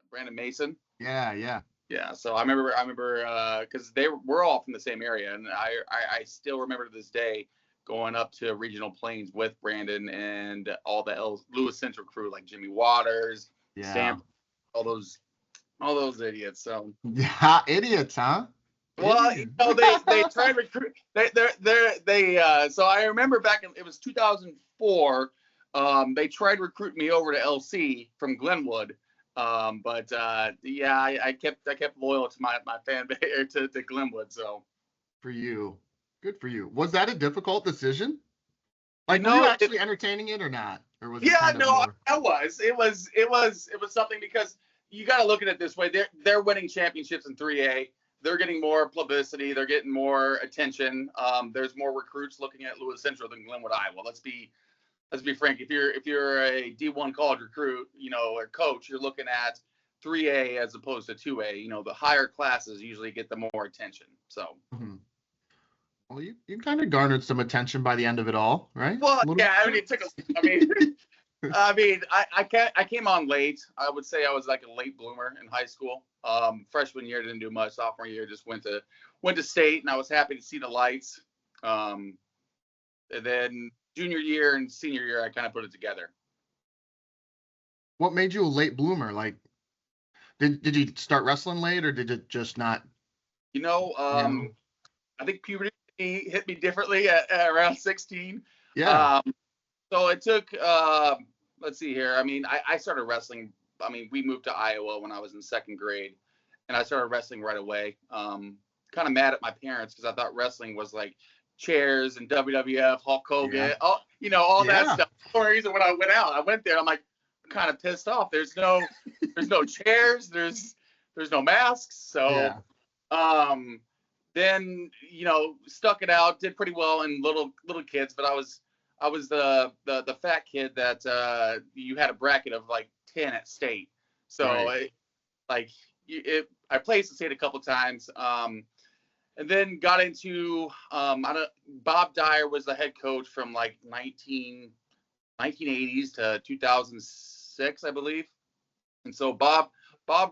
Brandon Mason. Yeah, yeah. Yeah, so I remember because we're all from the same area, and I still remember to this day going up to regional plains with Brandon and all the Lewis Central crew like Jimmy Waters, Yeah. Sam, all those idiots. So Yeah, idiots, huh? well, Idiots. they tried to recruit. So I remember back in it was 2004. They tried to recruit me over to LC from Glenwood. But yeah, I kept loyal to my fan base to Glenwood. So For you. Good for you. Was that a difficult decision? you Like, were you know, it, actually entertaining it or not? Or was it yeah, kind of no, more? I was. It was something because you got to look at it this way. They're winning championships in 3A. They're getting more publicity. They're getting more attention. There's more recruits looking at Lewis Central than Glenwood, Iowa. Let's be frank. If you're a D1 college recruit, or coach, you're looking at 3A as opposed to 2A. The higher classes usually get the more attention. So. Mhm. Well, you kind of garnered some attention by the end of it all, right? Well, A little yeah. I mean, it took. I came on late. I would say I was like a late bloomer in high school. Freshman year didn't do much. Sophomore year just went to state, and I was happy to see the lights. And then junior year and senior year, I kind of put it together. What made you a late bloomer? Like, did you start wrestling late, or did it just not? You know, You know? I think puberty hit me differently at around 16. Yeah. Um, so it took. Let's see here. I mean, I started wrestling. I mean, we moved to Iowa when I was in second grade, and I started wrestling right away. Kind of mad at my parents because I thought wrestling was like chairs and WWF, Hulk Hogan, Yeah. all that Yeah. stuff. For some reason, when I went out, I went there. I'm like, kind of pissed off. There's no chairs. There's no masks. So, Yeah. then stuck it out. Did pretty well in little kids, but I was the fat kid that you had a bracket of like 10 at state. So Right. I placed at state a couple times. And then got into Bob Dyer was the head coach from like 1980s to 2006, I believe. And so Bob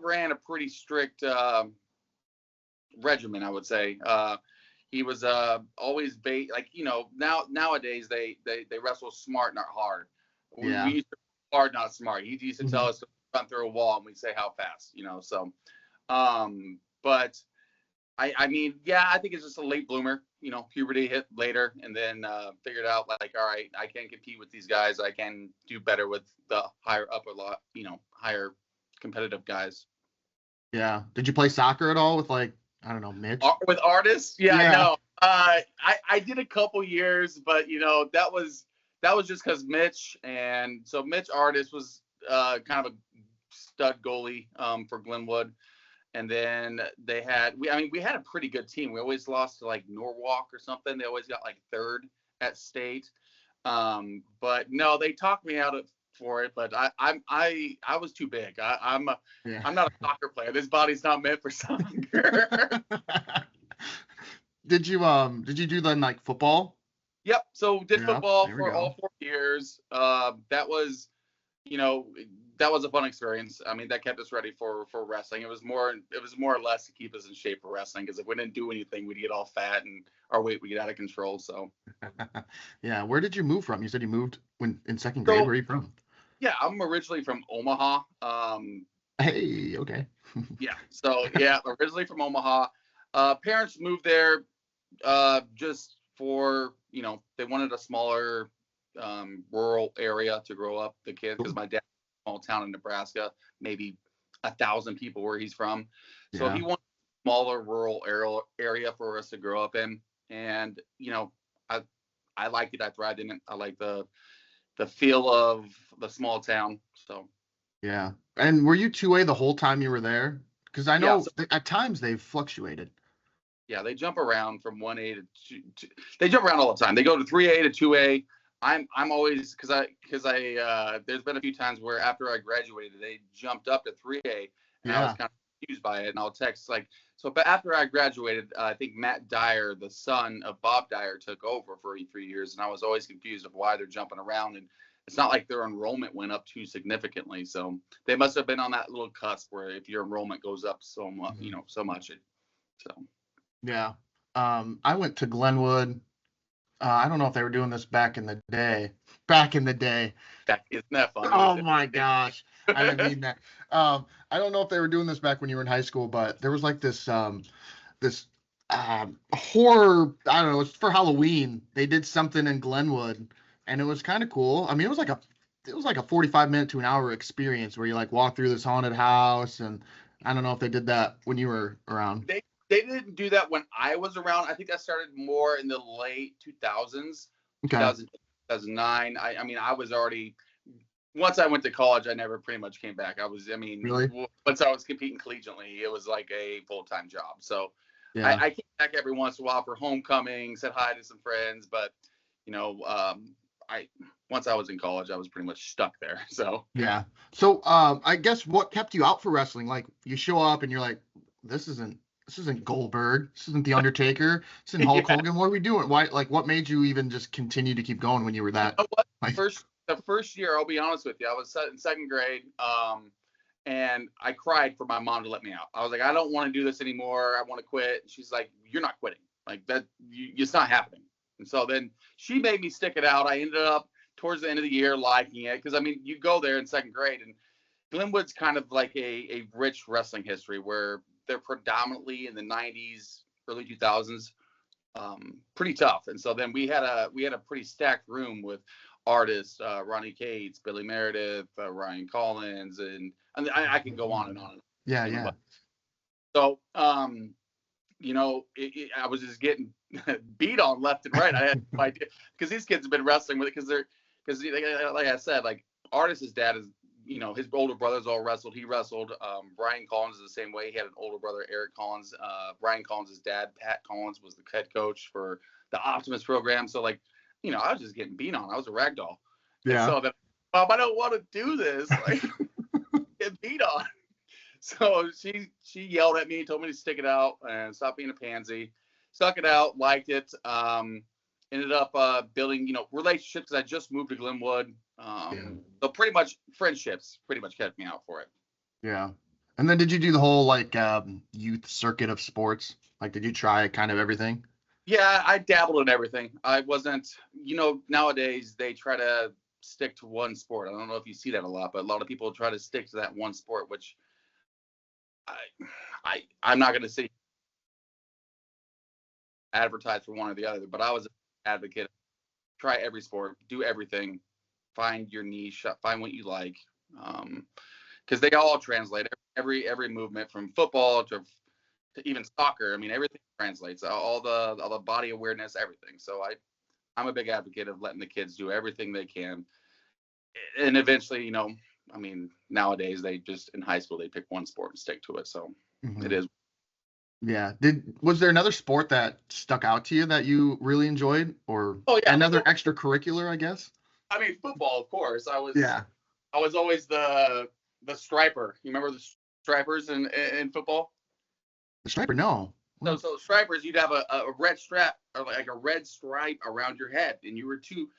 ran a pretty strict regimen, I would say. He was always nowadays they wrestle smart, not hard. We Yeah. used to hard, not smart. He used to tell Mhm. us to run through a wall, and we say how fast. So, but I mean, yeah, I think it's just a late bloomer. Puberty hit later, and then figured out like, all right, I can compete with these guys. I can do better with the higher upper lot, higher competitive guys. Yeah. Did you play soccer at all with, like, I don't know, Mitch? With artists, yeah, Yeah. no. I did a couple years, but that was just because Mitch, and so Mitch Artist was kind of a stud goalie for Glenwood. And then we had a pretty good team. We always lost to like Norwalk or something. They always got like third at state. But no, they talked me out for it. But I was too big. Yeah. I'm not a soccer player. This body's not meant for soccer. Did you do then like football? Yep. So did Yeah. football There we for go. all 4 years. You know, that was a fun experience. I mean, that kept us ready for wrestling. It was more or less to keep us in shape for wrestling, because if we didn't do anything, we'd get all fat and our weight would get out of control. So, Yeah. Where did you move from? You said you moved when in second grade. so Where are you from? yeah, I'm originally from Omaha. Hey. Okay. Yeah. So yeah, originally from Omaha. Parents moved there just for they wanted a smaller rural area to grow up the kids, because Cool. my dad small town in Nebraska, maybe 1,000 people where he's from. So Yeah. he wanted a smaller rural area for us to grow up in. And, I liked it. I thrived in it. I like the feel of the small town. So, Yeah. And were you 2A the whole time you were there? Because I yeah. know So, at times they've fluctuated. yeah, they jump around from 1A to 2. They jump around all the time. They go to 3A to 2A. I'm always, because I there's been a few times where after I graduated they jumped up to 3A, and I was Yeah. kind of confused by it, and I'll text like, so. But after I graduated, I think Matt Dyer, the son of Bob Dyer, took over for 3 years, and I was always confused of why they're jumping around. And it's not like their enrollment went up too significantly. So they must have been on that little cusp where if your enrollment goes up so much, so much. Yeah. I went to Glenwood. I don't know if they were doing this back in the day. Back in the day. Isn't that funny? Oh my gosh. I didn't mean that. I don't know if they were doing this back when you were in high school, but there was like this horror. I don't know. It's for Halloween. They did something in Glenwood, and it was kind of cool. I mean, it was like a 45-minute to an hour experience where you like walk through this haunted house, and I don't know if they did that when you were around. They didn't do that when I was around. I think that started more in the late 2000s, Okay. 2009. I mean, I was already, once I went to college, I never pretty much came back. Really? Once I was competing collegiately, it was like a full-time job. So Yeah. I came back every once in a while for homecoming, said hi to some friends, but once I was in college, I was pretty much stuck there. So Yeah. So I guess what kept you out for wrestling? Like you show up and you're like, this isn't Goldberg, this isn't The Undertaker, this isn't Hulk Hogan. What are we doing? Why? Like, what made you even just continue to keep going when you were that? You know what? The first year, I'll be honest with you, I was in second grade, and I cried for my mom to let me out. I was like, I don't want to do this anymore. I want to quit. She's like, you're not quitting. Like that, it's not happening. And so then she made me stick it out. I ended up towards the end of the year liking it because I mean, you go there in second grade, and Glenwood's kind of like a rich wrestling history where they're predominantly in the 90s, early 2000s, pretty tough. And so then we had a pretty stacked room with artists, Ronnie Cates, Billy Meredith, Ryan Collins, and I can go on and on. Yeah, yeah. So, I was just getting beat on left and right. I had no idea because these kids have been wrestling with it because like I said, like Artist's dad is, his older brothers all wrestled. He wrestled. Brian Collins is the same way. He had an older brother, Eric Collins. Brian Collins' dad, Pat Collins, was the head coach for the Optimus program. So, like, I was just getting beat on. I was a rag doll. Yeah. And so then, Mom, I don't want to do this. Like, get beat on. So she yelled at me, told me to stick it out and stop being a pansy. Stuck it out, liked it. Ended up building, relationships because I just moved to Glenwood. So pretty much friendships pretty much kept me out for it. Yeah. And then did you do the whole like youth circuit of sports? Like, did you try kind of everything? Yeah, I dabbled in everything. I wasn't, nowadays they try to stick to one sport. I don't know if you see that a lot, but a lot of people try to stick to that one sport, which I'm not going to say advertise for one or the other, but I was an advocate. Try every sport, do everything, find your niche, find what you like, because they all translate. Every movement from football to even soccer. I mean, everything translates. All the body awareness, everything. So I'm a big advocate of letting the kids do everything they can, and eventually, I mean, nowadays they just in high school they pick one sport and stick to it. So It is. Yeah. Was there another sport that stuck out to you that you really enjoyed, or another extracurricular, I guess? I mean, football, of course. I was always the striper. You remember the stripers in football? The striper, no. So stripers, you'd have a red strap or like a red stripe around your head, and you were too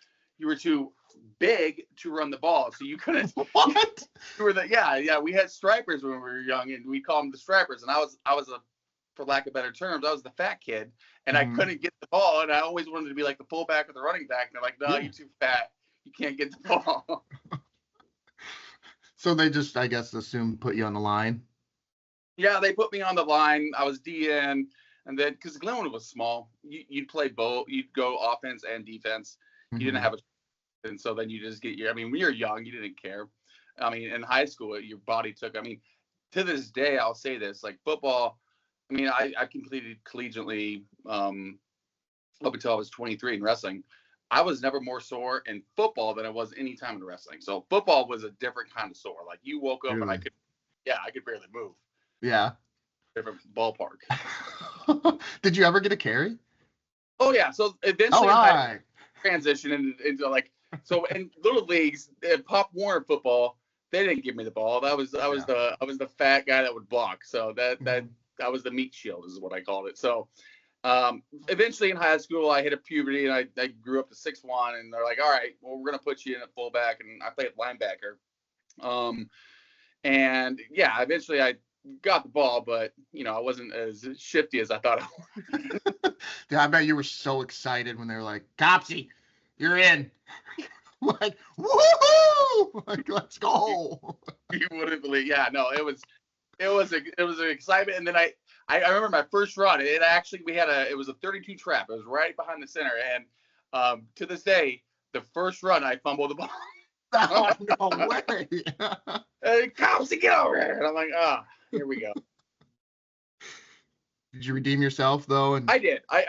big to run the ball, so you couldn't. What? You were we had stripers when we were young, and we called them the stripers. And I was for lack of better terms, I was the fat kid, and I couldn't get the ball, and I always wanted to be like the fullback or the running back. And they're like, no, you're too fat, you can't get the ball. So they just, I guess, assumed put you on the line. Yeah, they put me on the line. I was DN, and then because Glenwood was small, you'd play both. You'd go offense and defense. You didn't have and so then you just get I mean, when you're young, you didn't care. I mean, in high school, your body took. I mean, to this day, I'll say this: like football. I mean, I completed collegiately up until I was 23 in wrestling. I was never more sore in football than I was any time in wrestling. So football was a different kind of sore. Like you woke up and I could barely move. Yeah. Different ballpark. Did you ever get a carry? Oh yeah. So eventually I transitioned into like, so in little leagues, Pop Warner football, they didn't give me the ball. I was the fat guy that would block. So that was the meat shield is what I called it. So Eventually in high school, I hit a puberty and I grew up to 6'1", and they're like, all right, well, we're going to put you in at fullback. And I played linebacker. And yeah, eventually I got the ball, but I wasn't as shifty as I thought I was. Yeah, I bet you were so excited when they were like, Copsey, you're in. Like, woohoo! Like, let's go. You wouldn't believe. Yeah, no, it was an excitement. And then I remember my first run. It was a 32 trap. It was right behind the center, and to this day, the first run I fumbled the ball. Oh, no way. Hey, Copsey, get over here! And I'm like, here we go. Did you redeem yourself though? And I did. I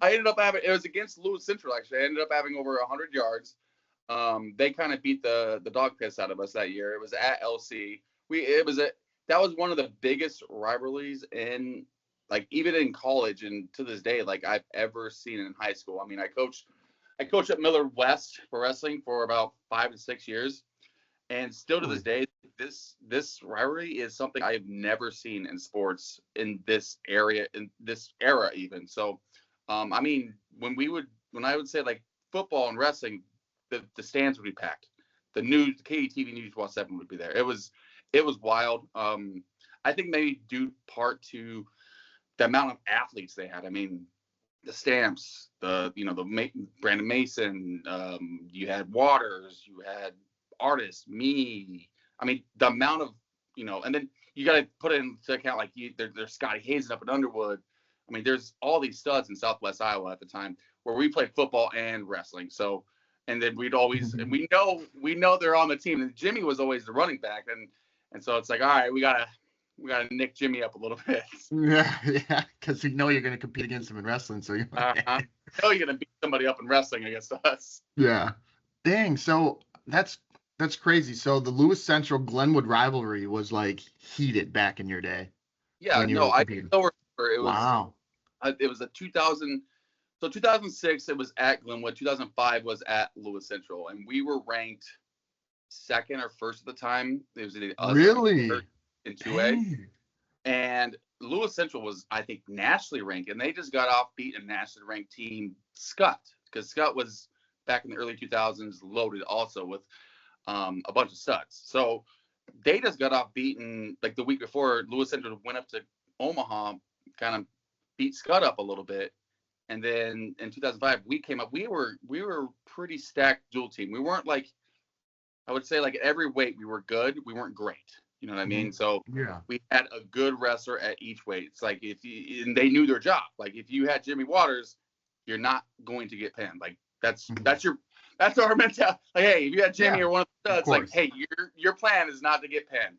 ended up having. It was against Lewis Central actually. I ended up having over 100 yards. They kind of beat the dog piss out of us that year. It was at LC. That was one of the biggest rivalries in, like, even in college and to this day, like, I've ever seen in high school. I mean, I coached at Millard West for wrestling for about 5 to 6 years, and still to this day, this rivalry is something I've never seen in sports in this era even. So, I mean, when I would say like football and wrestling, the stands would be packed. The KETV News Watch 7 would be there. It was wild. I think maybe due part to the amount of athletes they had. I mean, the Stamps, Brandon Mason, you had Waters, you had Artist, me. I mean, the amount of, and then you got to put it into account, like, there's Scotty Hazen up in Underwood. I mean, there's all these studs in Southwest Iowa at the time where we played football and wrestling. So, and then we'd always, and we know they're on the team. And Jimmy was always the running back, and so it's like, all right, we gotta nick Jimmy up a little bit. Yeah, because you're going to compete against him in wrestling, so you're you're gonna beat somebody up in wrestling against us. Yeah, dang. So that's crazy. So the Lewis Central Glenwood rivalry was like heated back in your day. Yeah, I still remember it was. Wow. It was a 2000. So 2006, it was at Glenwood. 2005 was at Lewis Central, and we were ranked second or first at the time. It was either us really in 2A, and Lewis Central was, I think, nationally ranked, and they just got off beating a nationally ranked team, Scott, because Scott was back in the early 2000s loaded also with a bunch of studs. So they just got off beating, like, the week before. Lewis Central went up to Omaha, kind of beat Scott up a little bit. And then in 2005, we came up. We were pretty stacked dual team. We weren't, like, I would say, like, at every weight we were good. We weren't great. You know what I mean? So yeah, we had a good wrestler at each weight. It's like, and they knew their job. Like, if you had Jimmy Waters, you're not going to get pinned. Like, that's our mentality. Like, hey, if you had Jimmy or one of the studs, like, hey, your plan is not to get pinned.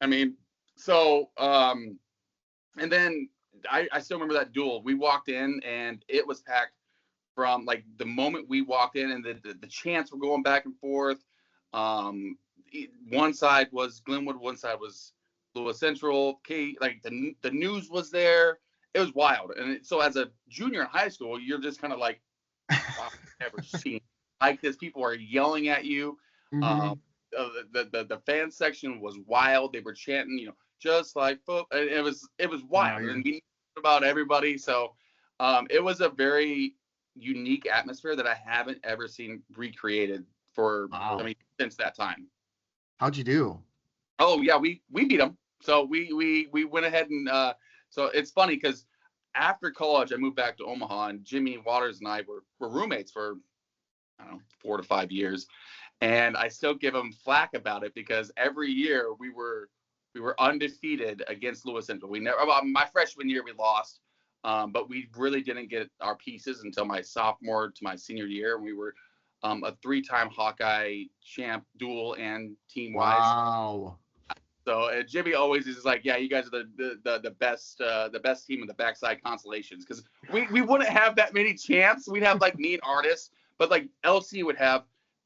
I mean, so and then I still remember that duel. We walked in and it was packed from, like, the moment we walked in, and the chants were going back and forth. One side was Glenwood, one side was Lewis Central. Like, the news was there. It was wild. And so as a junior in high school, you're just kind of like, wow, I've never seen like this. People are yelling at you. The fan section was wild. They were chanting, just like football. It was wild. And we knew about everybody. So it was a very unique atmosphere that I haven't ever seen recreated since that time. How'd you do? Oh yeah, we beat them. So we went ahead and so it's funny because after college I moved back to Omaha, and Jimmy Waters and I were roommates for, I don't know, 4 to 5 years, and I still give him flack about it because every year we were undefeated against Lewis Central. We never. My freshman year we lost, but we really didn't get our pieces until my sophomore to my senior year. We were a 3-time Hawkeye champ, dual and team wise. Wow. So Jimmy always is like, yeah, you guys are the best team in the backside constellations, because we wouldn't have that many champs. We'd have, like, me and Artists, but, like, LC would have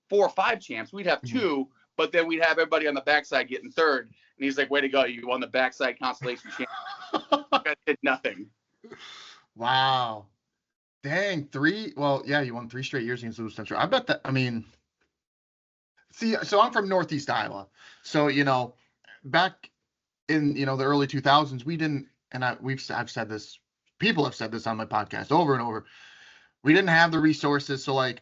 4 or 5 champs. We'd have 2, but then we'd have everybody on the backside getting third. And he's like, way to go, you won the backside constellation champ. You guys did nothing. Wow. Dang, 3. Well, yeah, you won 3 straight years against Lewis Central. I bet that. I mean, see, so I'm from Northeast Iowa, so back in the early 2000s, we didn't, and I've said this, people have said this on my podcast over and over. We didn't have the resources. So like,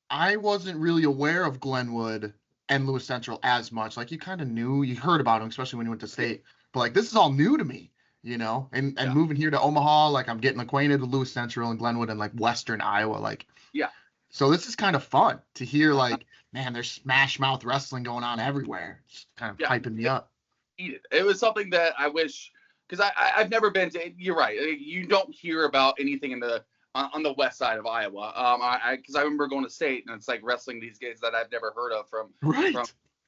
I wasn't really aware of Glenwood and Lewis Central as much. Like, you kind of knew, you heard about them, especially when you went to state. But like, this is all new to me, and moving here to Omaha, like I'm getting acquainted with Lewis Central and Glenwood and like Western Iowa. Like, Yeah. so this is kind of fun to hear, like, man, there's smash mouth wrestling going on everywhere. It's kind of hyping me up. It was something that I wish, because I've never been to. You're right. You don't hear about anything on the west side of Iowa. Because I remember going to state and it's like wrestling these kids that I've never heard of from.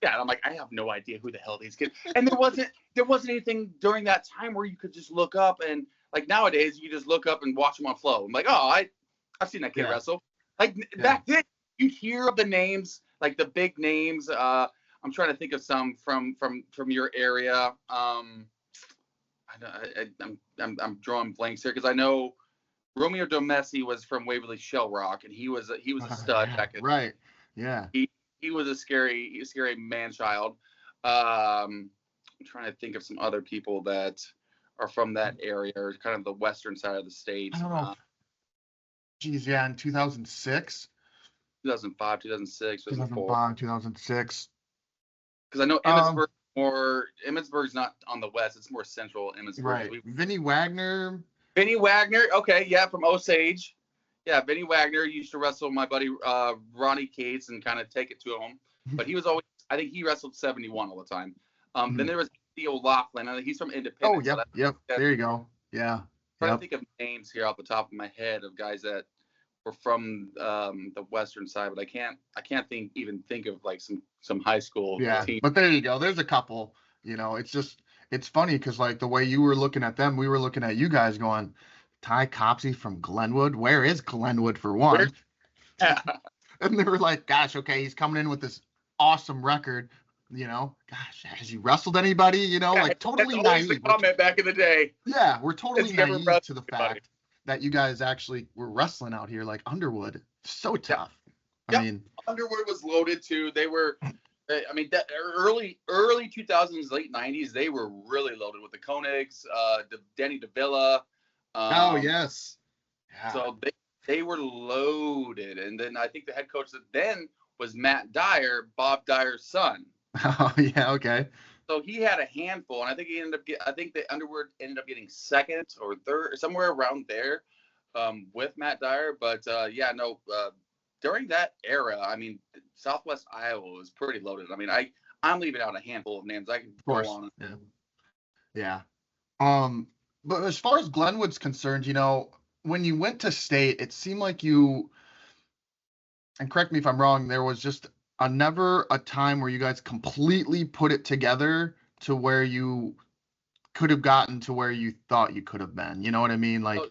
Yeah, and I'm like, I have no idea who the hell these kids. And there wasn't anything during that time where you could just look up and like nowadays you just look up and watch them on Flow. I'm like, oh, I've seen that kid wrestle. Like back then, you'd hear of the names, like the big names. I'm trying to think of some from your area. I'm drawing blanks here because I know Romeo Domessi was from Waverly Shell Rock, and he was a stud back in. Right. Yeah. He was a scary man child. I'm trying to think of some other people that are from that area, or kind of the western side of the state. I don't know. Geez, yeah, in 2006. 2005, 2006, 2005, 2006. Because I know Emmitsburg's not on the west; it's more central Emmitsburg. Right. Vinny Wagner. Okay, yeah, from Osage. Yeah, Vinny Wagner used to wrestle my buddy Ronnie Cates and kind of take it to him. But he was always, I think he wrestled 71 all the time. Then there was Theo Laughlin. I think he's from Independence. Oh, yep. There you go. Yeah. I'm trying to think of names here off the top of my head of guys that were from the western side, but I can't even think of like some high school teams. But there you go. There's a couple. It's funny because like the way you were looking at them, we were looking at you guys going, Ty Copsey from Glenwood. Where is Glenwood for one? And they were like, gosh, okay, he's coming in with this awesome record. Gosh, has he wrestled anybody? Like totally naive. The comment back in the day. Yeah, we're totally naive to the fact that you guys actually were wrestling out here like Underwood. So tough. I mean, Underwood was loaded too. They were, that early 2000s, late 90s, they were really loaded with the Koenigs, Denny DeVilla. Oh yes. Yeah. So they were loaded, and then I think the head coach then was Matt Dyer, Bob Dyer's son. Oh yeah, okay. So he had a handful, and I think the Underwood ended up getting second or third, somewhere around there, with Matt Dyer. But during that era, Southwest Iowa was pretty loaded. I'm leaving out a handful of names. I can go on. Yeah. But as far as Glenwood's concerned, when you went to state, it seemed like you, and correct me if I'm wrong, there was just never a time where you guys completely put it together to where you could have gotten to where you thought you could have been. You know what I mean? Like,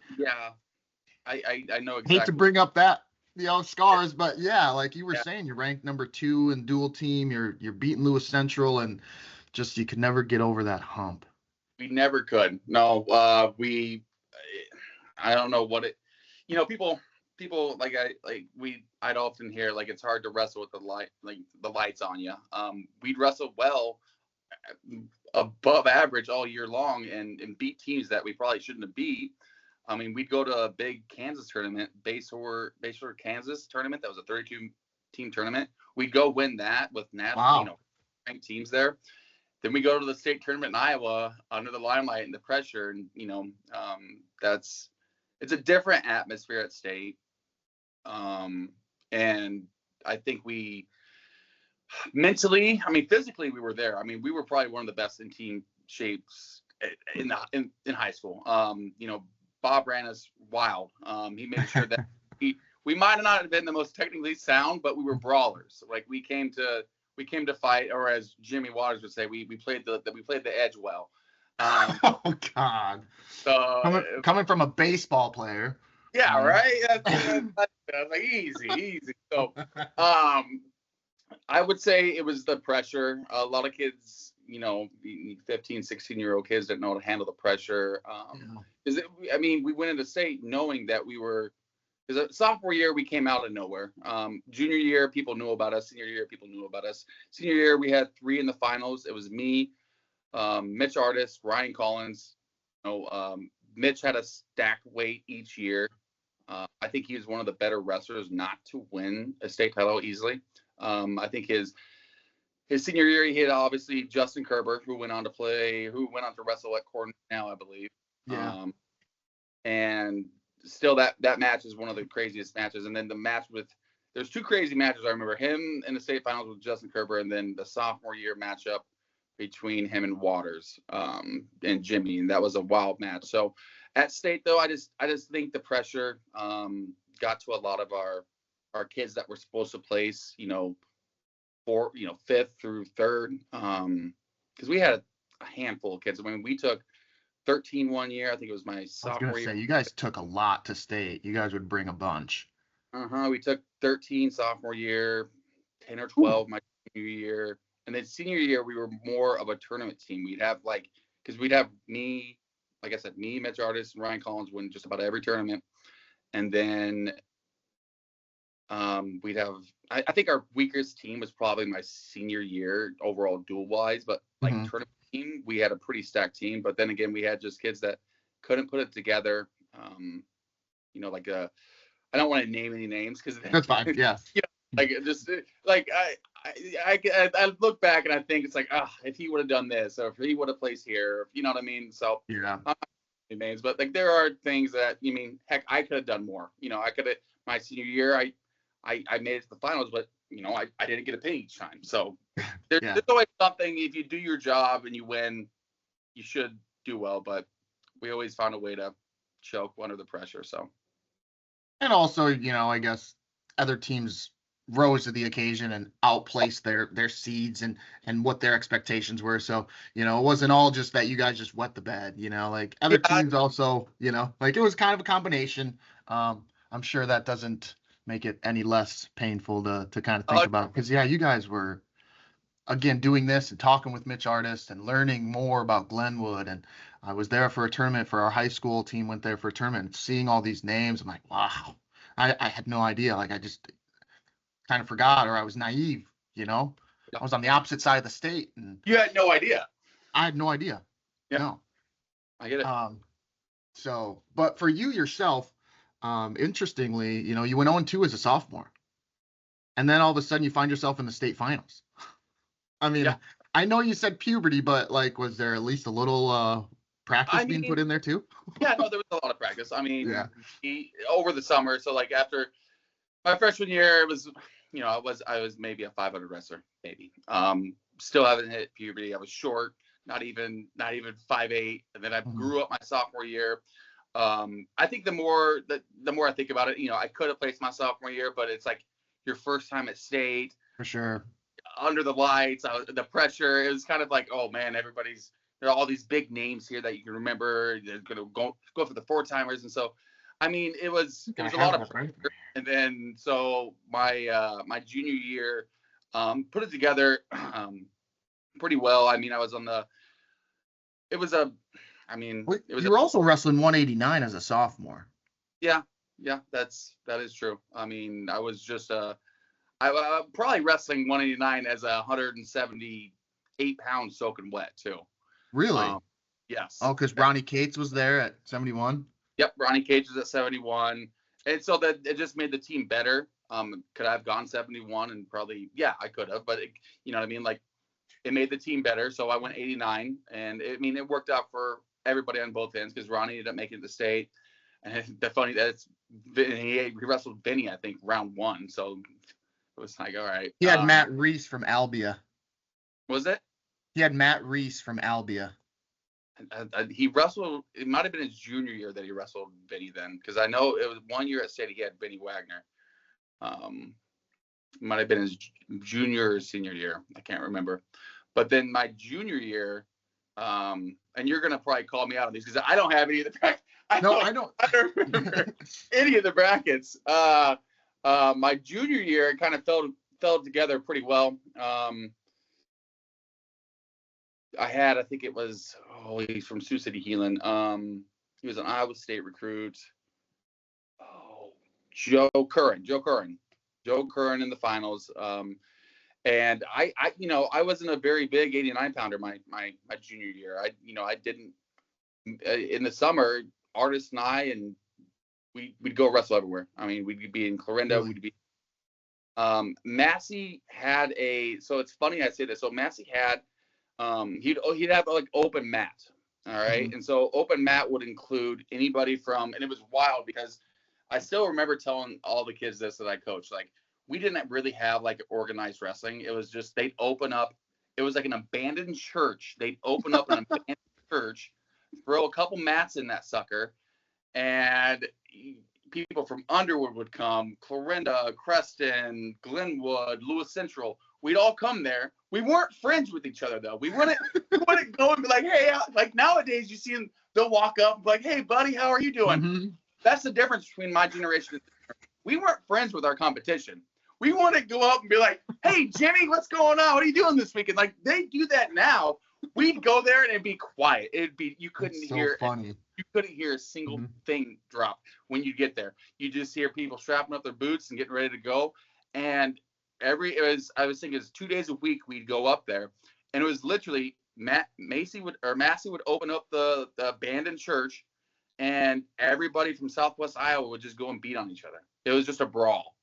I know exactly. Hate to bring up that, scars, but yeah, like you were saying, you're ranked number 2 in dual team. You're beating Lewis Central, and just you could never get over that hump. We never could. No, I don't know what it. People I'd often hear like it's hard to wrestle with the lights on you. We'd wrestle well, above average all year long, and beat teams that we probably shouldn't have beat. We'd go to a big Kansas tournament, Bayshore, Kansas tournament. That was a 32-team tournament. We'd go win that with national, ranked teams there. Then we go to the state tournament in Iowa under the limelight and the pressure, and it's a different atmosphere at state. And I think we mentally, physically, we were there. We were probably one of the best in team shapes in high school. Bob ran us wild. He made sure that we might not have been the most technically sound, but we were brawlers. Like we came to fight, or as Jimmy Waters would say, we played the edge well. Oh God! So coming from a baseball player. Yeah, right. That's like easy. So, I would say it was the pressure. A lot of kids, 15, 16-year-old kids didn't know how to handle the pressure. We went into state knowing that we were. Because sophomore year we came out of nowhere. Junior year people knew about us. Senior year people knew about us. Senior year we had 3 in the finals. It was me, Mitch Artis, Ryan Collins, Mitch had a stacked weight each year. I think he was one of the better wrestlers not to win a state title easily. I think his senior year, he had obviously Justin Kerber, who went on to wrestle at Cornell, I believe. Yeah. And still that match is one of the craziest matches. And then the match there's two crazy matches. I remember him in the state finals with Justin Kerber, and then the sophomore year matchup between him and Waters, and Jimmy. And that was a wild match. So at state though, I just think the pressure, got to a lot of our kids that were supposed to place, fifth through third. Cause we had a handful of kids. I mean, we took 13 one year. I think it was my sophomore year. You guys took a lot to state. You guys would bring a bunch. We took 13 sophomore year, 10 or 12 my junior year. And then senior year, we were more of a tournament team. We'd have because we'd have me, like I said, Mitch Artis, and Ryan Collins win just about every tournament. And then we'd have, I think our weakest team was probably my senior year overall dual wise, but tournament team, we had a pretty stacked team. But then again, we had just kids that couldn't put it together. I don't want to name any names because that's fine. Yeah. I look back and I think it's like, if he would have done this, or if he would have placed here, you know what I mean? So yeah. I'm not names, but there are things that heck, I could have done more. I could have my senior year, I made it to the finals, but I didn't get a pin each time. So there's always something. If you do your job and you win, you should do well. But we always found a way to choke under the pressure. So. And also, I guess other teams rose to the occasion and outplaced their seeds and what their expectations were. So, it wasn't all just that you guys just wet the bed, other teams also, it was kind of a combination. I'm sure that doesn't make it any less painful to kind of think about, because you guys were, again, doing this and talking with Mitch Artis and learning more about Glenwood. And I was there for a tournament for our high school team, went there for a tournament, seeing all these names. I'm like, wow, I had no idea. Like, I just kind of forgot, or I was naive, I was on the opposite side of the state. And you had no idea. I had no idea. Yeah. No. I get it. So, but for you yourself, interestingly, you went 0-2 as a sophomore. And then all of a sudden you find yourself in the state finals. I mean, I know you said puberty, but was there at least a little practice being put in there too? Yeah, no, there was a lot of practice. I mean, over the summer. So after my freshman year, it was, I was maybe a 500 wrestler, maybe. Still haven't hit puberty. I was short, not even 5'8", and then I grew up my sophomore year. I think the more I think about it, I could have placed my sophomore year, but it's like your first time at state. For sure. Under the lights, the pressure, it was kind of like, oh man, there are all these big names here that you can remember. They're gonna go for the 4-timers, and so, I mean, it was a lot of pressure. And then so my junior year, put it together pretty well. I mean, you were also wrestling 189 as a sophomore. Yeah, that is true. I mean, I was just I probably wrestling 189 as a 178-pound soaking wet too. Really? Yes. Oh, because Ronnie Cates was there at 71. Yep, Ronnie Cates was at 71, and so that it just made the team better. Could I have gone 71? And probably, I could have, but you know what I mean? Like, it made the team better, so I went 89, and it worked out for everybody on both ends because Ronnie ended up making it to state. And the funny that he wrestled Vinny, I think, round 1, so it was like, all right. He had Matt Reese from Albia. Was it? He had Matt Reese from Albia. He wrestled. It might have been his junior year that he wrestled Vinny then, because I know it was one year at state he had Vinny Wagner. Might have been his junior or senior year. I can't remember. But then my junior year, and you're gonna probably call me out on these because I don't have any of the brackets. I don't remember any of the brackets. My junior year, it kind of fell together pretty well. I think it was, he's from Sioux City, Heelan. He was an Iowa State recruit. Joe Curran in the finals. And I wasn't a very big 89 pounder my junior year. I didn't in the summer. Artist and I, and we'd go wrestle everywhere. I mean, we'd be in Clarinda. Really? We'd be. Massey had so it's funny I say this. So Massey had, he'd have like open mat. All right. Mhm. And so open mat would include anybody from, and it was wild because I still remember telling all the kids this that I coached, like, we didn't really have like organized wrestling. It was just, they'd open up. It was like an abandoned church. They'd open up an abandoned church, throw a couple mats in that sucker, and people from Underwood would come, Clarinda, Creston, Glenwood, Lewis Central. We'd all come there. We weren't friends with each other though. We wouldn't go and be like, hey, like nowadays you see them, they'll walk up and be like, hey buddy, how are you doing? Mm-hmm. That's the difference between my generation. We weren't friends with our competition. We want to go up and be like, hey Jimmy, what's going on? What are you doing this weekend? Like they do that now. We'd go there and it'd be quiet. You couldn't hear. Funny. You couldn't hear a single thing drop when you get there. You just hear people strapping up their boots and getting ready to go. And I was thinking it was 2 days a week we'd go up there, and it was literally Massey would open up the abandoned church, and everybody from Southwest Iowa would just go and beat on each other. It was just a brawl.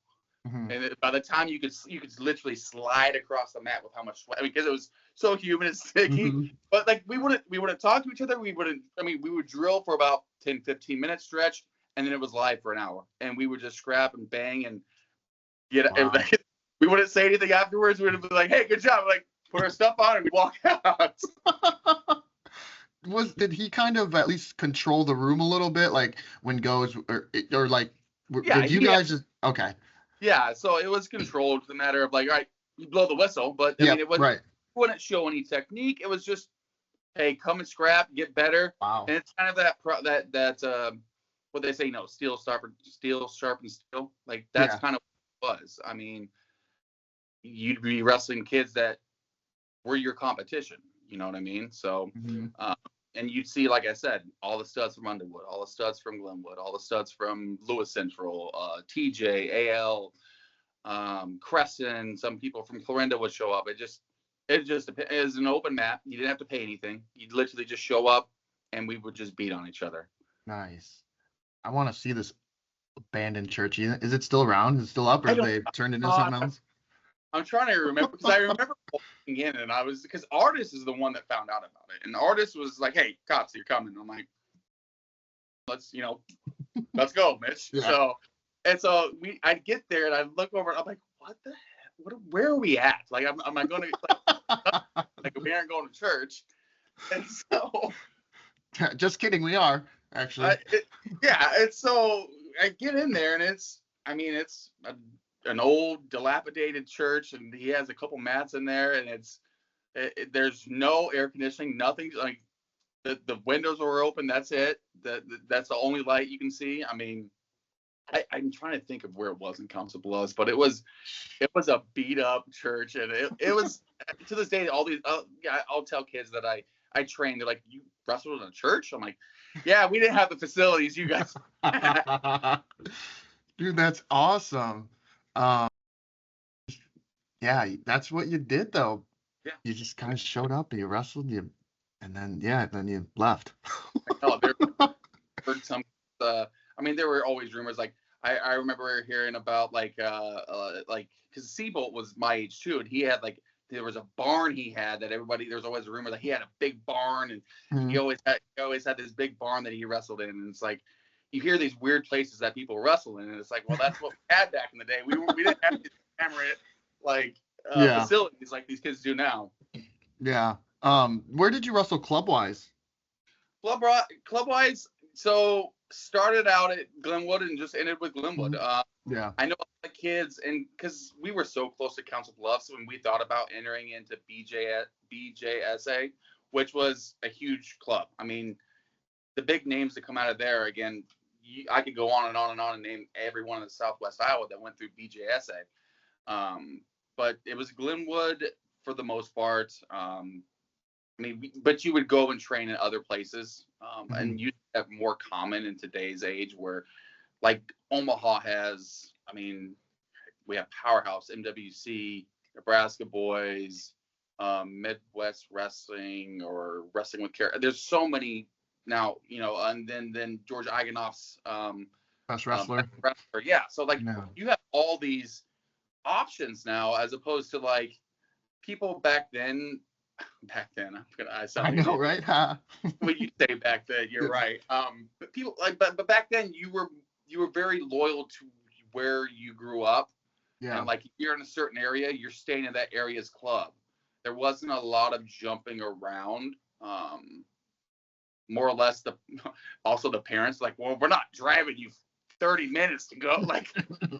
Mm-hmm. And by the time you could literally slide across the mat with how much sweat, because it was so humid and sticky. Mm-hmm. But like we wouldn't talk to each other. We would drill for about 10, 15 minute stretch, and then it was live for an hour, and we would just scrap and bang and get. Wow. We wouldn't say anything afterwards. We would be like, "Hey, good job!" Like put our stuff on and we walk out. Did he kind of at least control the room a little bit, like when goes or like? Yeah, did you guys just okay? Yeah, so it was controlled. The matter of like, all right, you blow the whistle, but I mean, it was right. Wouldn't show any technique. It was just, hey, come and scrap, get better. Wow. And it's kind of that what they say, steel sharpens steel. Like that's kind of what it was. I mean, you'd be wrestling kids that were your competition. You know what I mean? So, and you'd see, like I said, all the studs from Underwood, all the studs from Glenwood, all the studs from Lewis Central, TJ, AL, Crescent. Some people from Clarinda would show up. It was an open mat. You didn't have to pay anything. You'd literally just show up, and we would just beat on each other. Nice. I want to see this abandoned church. Is it still around? Is it still up, or have they turned into something else? I'm trying to remember, because I remember walking in, and because Artist is the one that found out about it, and Artist was like, "Hey, Copsey, you're coming." I'm like, let's go, Mitch. Yeah. So I'd get there and I'd look over and I'm like, what the heck? Where are we at? Like, am I going to like we aren't going to church? And so, just kidding, we are actually. So I get in there and it's an old dilapidated church, and he has a couple mats in there, and there's no air conditioning, nothing. Like the windows are open. That's it. That's the only light you can see. I mean, I'm trying to think of where it was in Council Bluffs, but it was a beat up church, and it was to this day. I'll tell kids that I trained. They're like, "You wrestled in a church?" I'm like, "Yeah, we didn't have the facilities you guys." Dude, that's awesome. Yeah, that's what you did though. Yeah. You just kind of showed up and you wrestled, and then you left. No, there heard some. There were always rumors. Like I remember hearing about like because Seabolt was my age too, and he had there was a barn he had that everybody. There's always a rumor that he had a big barn, and he always had this big barn that he wrestled in, and it's like you hear these weird places that people wrestle in, and it's like, well, that's what we had back in the day. We didn't have these facilities like these kids do now. Yeah. Where did you wrestle club-wise? Club-wise, so started out at Glenwood and just ended with Glenwood. Yeah. I know a lot of kids, and because we were so close to Council Bluffs when we thought about entering into BJSA, which was a huge club. I mean, the big names that come out of there, again, I could go on and on and on and name every one of the Southwest Iowa that went through BJSA. But it was Glenwood for the most part. But you would go and train in other places, and you have more common in today's age where, like Omaha has, we have Powerhouse, MWC, Nebraska Boys, Midwest Wrestling, or Wrestling with Care. There's so many now, and then George Iganoff's Best wrestler. best wrestler. Yeah. So like No. you have all these options now, as opposed to like people back then. I sound I like know, an right? Huh? when you say back then, you're right. But people like, but back then you were very loyal to where you grew up, Yeah. and like if you're in a certain area, you're staying in that area's club. There wasn't a lot of jumping around. More or less also the parents like, well, we're not driving you 30 minutes to go. Like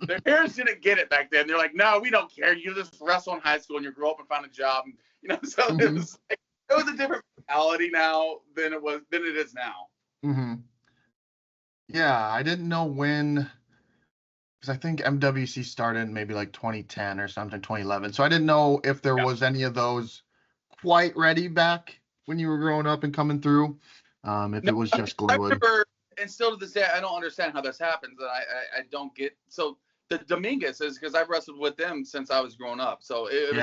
their parents didn't get it back then. They're like, no, we don't care. You just wrestle in high school and you grow up and find a job. And, so it was a different mentality now than it is now. Mm-hmm. Yeah, I didn't know when, because I think MWC started in maybe like 2010 or something, 2011. So I didn't know if there was any of those quite ready back when you were growing up and coming through. If it was just Glenwood. I remember, and still to this day, I don't understand how this happens. And I don't get. So the Dominguez is because I've wrestled with them since I was growing up. So it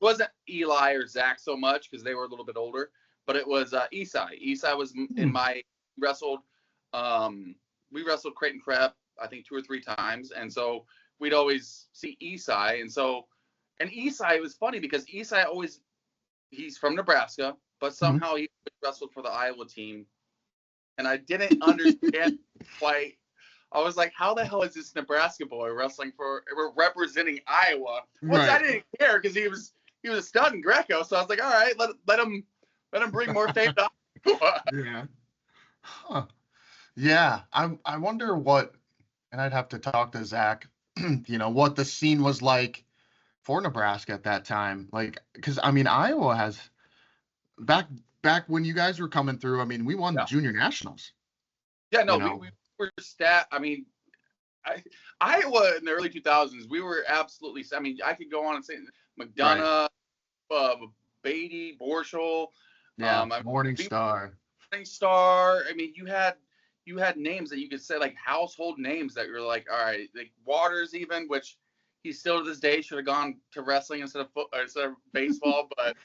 wasn't Eli or Zach so much because they were a little bit older, but it was Isai. Isai was in my wrestled. We wrestled Creighton Prep, I think 2 or 3 times, and so we'd always see Isai. And Isai was funny because Isai he's from Nebraska, but somehow he wrestled for the Iowa team. And I didn't understand quite. I was like, how the hell is this Nebraska boy representing Iowa? Which I didn't care because he was a stud in Greco. So I was like, all right, let him bring more fame to Iowa. Yeah. Huh. Yeah. I wonder what, and I'd have to talk to Zach, what the scene was like for Nebraska at that time. Like, because I mean, Iowa has back when you guys were coming through. I mean, we won the junior nationals. Yeah, no, we were I mean, Iowa in the early 2000s, we were absolutely. I mean, I could go on and say McDonough, Beatty, Borschel, Morningstar. Morningstar. I mean, you had names that you could say like household names that you're like, all right, like Waters even, which he still to this day should have gone to wrestling instead of baseball, but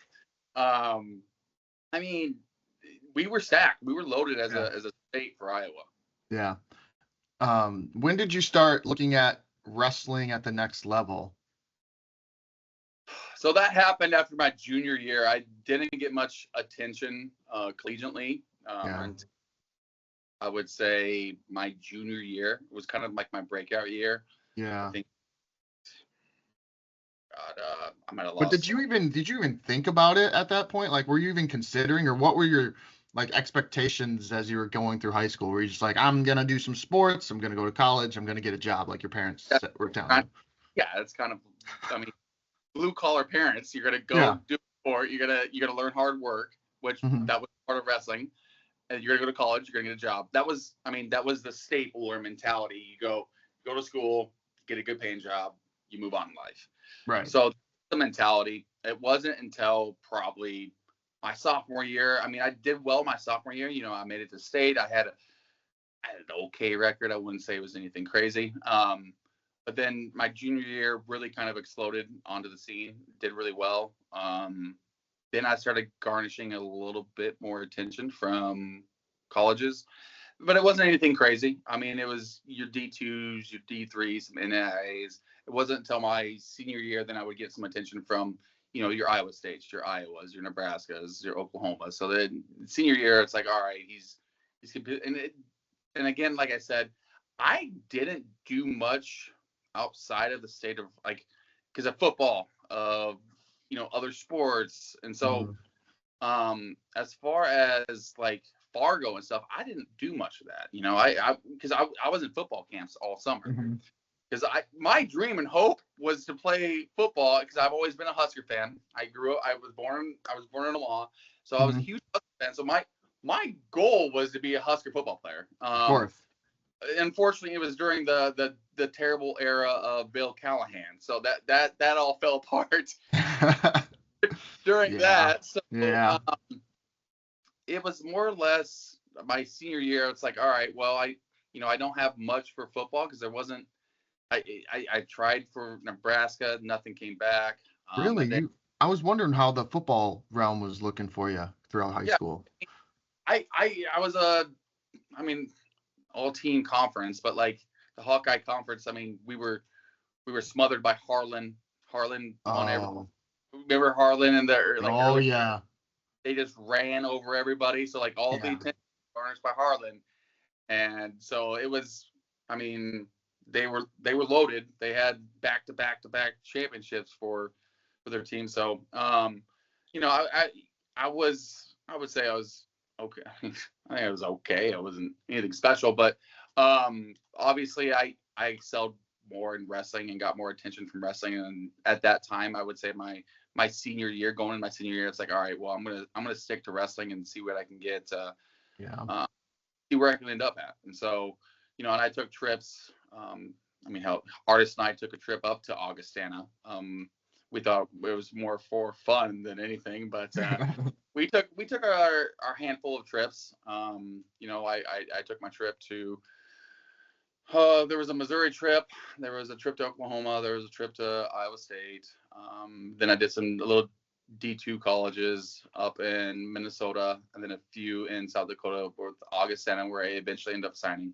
I mean, we were stacked. We were loaded as a state for Iowa. Yeah. When did you start looking at wrestling at the next level? So that happened after my junior year. I didn't get much attention collegiately. I would say my junior year was kind of like my breakout year. Yeah. I think. God, I might have lost. But did you even think about it at that point? Like, were you even considering, or what were your like expectations as you were going through high school? Were you just like, I'm gonna do some sports, I'm gonna go to college, I'm gonna get a job, like your parents were telling you? Yeah, it's kind of. I mean, blue collar parents. You're gonna go do sport. You're gonna learn hard work, which that was part of wrestling. And you're gonna go to college. You're gonna get a job. That was the staple or mentality. You go to school, get a good paying job, you move on in life. Right. So the mentality. It wasn't until probably my sophomore year. I mean, I did well my sophomore year. I made it to state. I had an okay record. I wouldn't say it was anything crazy. But then my junior year really kind of exploded onto the scene. Did really well. Then I started garnishing a little bit more attention from colleges, but it wasn't anything crazy. I mean, it was your D2s, your D3s, some NAIAs. It wasn't until my senior year then I would get some attention from, your Iowa States, your Iowas, your Nebraskas, your Oklahoma. So then senior year, it's like, all right, he's and again, like I said, I didn't do much outside of the state of like, because of football, other sports. And so, as far as like Fargo and stuff, I didn't do much of that. Because I was in football camps all summer. Because my dream and hope was to play football because I've always been a Husker fan. I was born in Omaha, so I was a huge Husker fan. So my goal was to be a Husker football player. Of course. Unfortunately, it was during the terrible era of Bill Callahan, so that all fell apart during that. So it was more or less my senior year. It's like, all right, well, I don't have much for football because there wasn't. I tried for Nebraska, nothing came back. Really? I was wondering how the football realm was looking for you throughout high school. I was I mean, all team conference, but like the Hawkeye conference, I mean, we were smothered by Harlan. Harlan won every. Oh, Remember Harlan and the like oh early? yeah, They just ran over everybody. So like all the yeah. attention was garnished by Harlan, and so it was. I mean, they were loaded. They had back to back championships for their team. So you know, I would say I was okay. I think I was okay. I wasn't anything special, but obviously I excelled more in wrestling and got more attention from wrestling. And at that time, I would say my senior year, going in my senior year, it's like, all right, well, I'm gonna stick to wrestling and see what I can get. Yeah. See where I can end up at. And so, you know, and I took trips. I mean, how Artist and I took a trip up to Augustana. We thought it was more for fun than anything, but we took our handful of trips. You know, I took my trip to. There was a Missouri trip. There was a trip to Oklahoma. There was a trip to Iowa State. Then I did some little D2 colleges up in Minnesota, and then a few in South Dakota with Augustana, where I eventually ended up signing.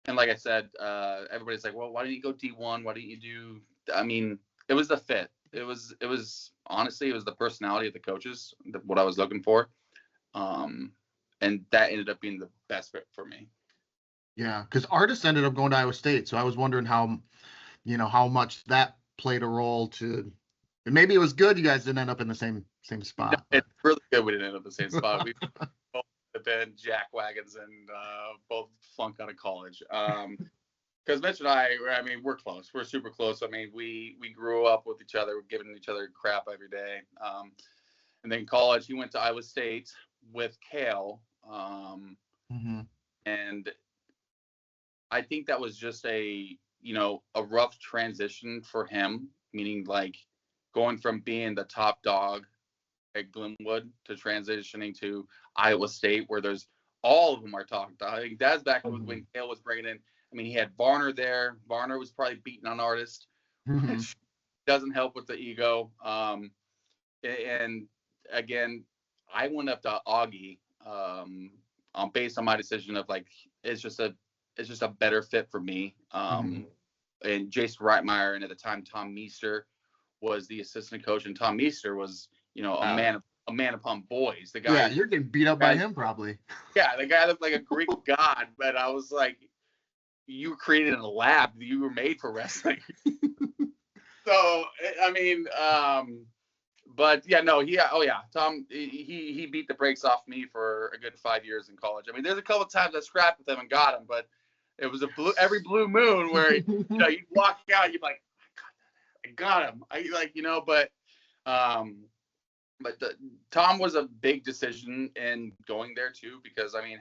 And like I said, everybody's like, well, why didn't you go D1? Why didn't you do? I mean, it was the fit. It was honestly, it was the personality of the coaches, what I was looking for. And that ended up being the best fit for me. Yeah, because Artist ended up going to Iowa State, so I was wondering how, how much that played a role to. And maybe it was good you guys didn't end up in the same spot. It's really good we didn't end up in the same spot. We both have been jackwagons and both flunked out of college. Because Mitch and I mean, we're close. We're super close. I mean, we grew up with each other, giving each other crap every day. And then college, he went to Iowa State with Kale. And I think that was just a rough transition for him, meaning like going from being the top dog at Glenwood to transitioning to Iowa State, where there's all of them are talking. I think that's back when Kale was bringing in. I mean, he had Varner there. Varner was probably beating on Artist, which doesn't help with the ego. And again, I went up to Augie based on my decision of like it's just a better fit for me. And Jason Reitmeyer, and at the time Tom Meester was the assistant coach, and Tom Meester was a man upon boys. The guy, yeah, you're getting beat up by him probably. Yeah, the guy looked like a Greek god, but I was like, you were created in a lab. You were made for wrestling. So I mean, but yeah, no, Tom, he beat the brakes off me for a good 5 years in college. I mean, there's a couple of times I scrapped with him and got him, but it was every blue moon where you'd walk out, you'd be like, I got him. But Tom was a big decision in going there too, because I mean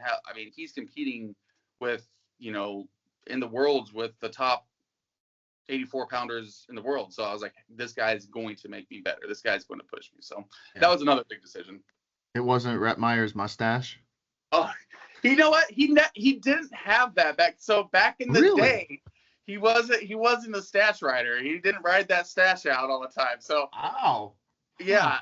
he's competing with in the worlds with the top 84 pounders in the world. So I was like, this guy's going to make me better. This guy's going to push me. So that was another big decision. It wasn't Reitmeyer's mustache. Oh, you know what? He didn't have that back. So back in the day, he wasn't a stash rider. He didn't ride that stash out all the time. So yeah,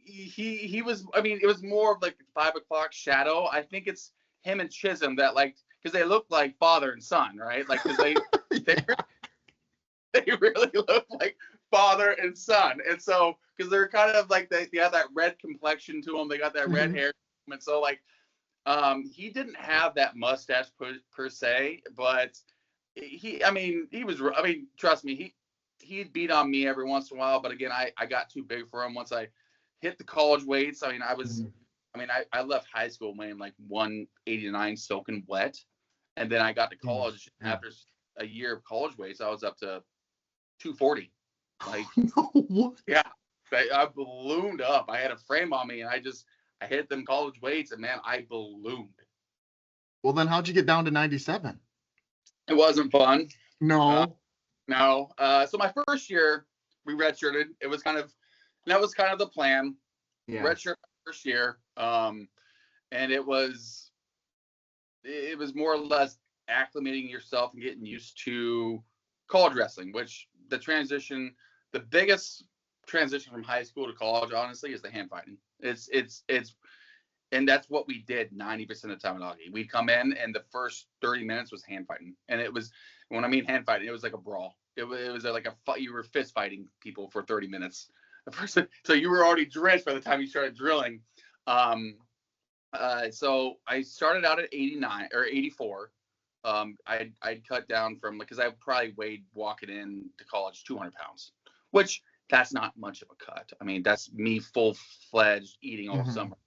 he was. I mean, it was more of like 5 o'clock shadow. I think it's him and Chisholm that because they look like father and son, right? Like because they really look like father and son, and so because they're kind of like they have that red complexion to them. They got that red hair, and so he didn't have that mustache per se, but trust me, he'd beat on me every once in a while. But again, I got too big for him once I hit the college weights. I mean, I left high school weighing like 189 soaking wet, and then I got to college after a year of college weights. I was up to 240. Yeah, I ballooned up. I had a frame on me, and I hit them college weights, and man, I ballooned. Well, then how'd you get down to 97? It wasn't fun. No. No. So my first year, we redshirted. That was kind of the plan. Yeah. Redshirt first year. And it was more or less acclimating yourself and getting used to college wrestling, which the biggest transition from high school to college, honestly, is the hand fighting. It's And that's what we did 90% of the time at Augie. We'd come in, and the first 30 minutes was hand fighting. And it was, when I mean hand fighting, it was like a brawl. It was like you were fist fighting people for 30 minutes. So you were already drenched by the time you started drilling. So I started out at 89 or 84. I'd cut down from, because I probably weighed walking in to college 200 pounds, which that's not much of a cut. I mean, that's me full-fledged eating all summer,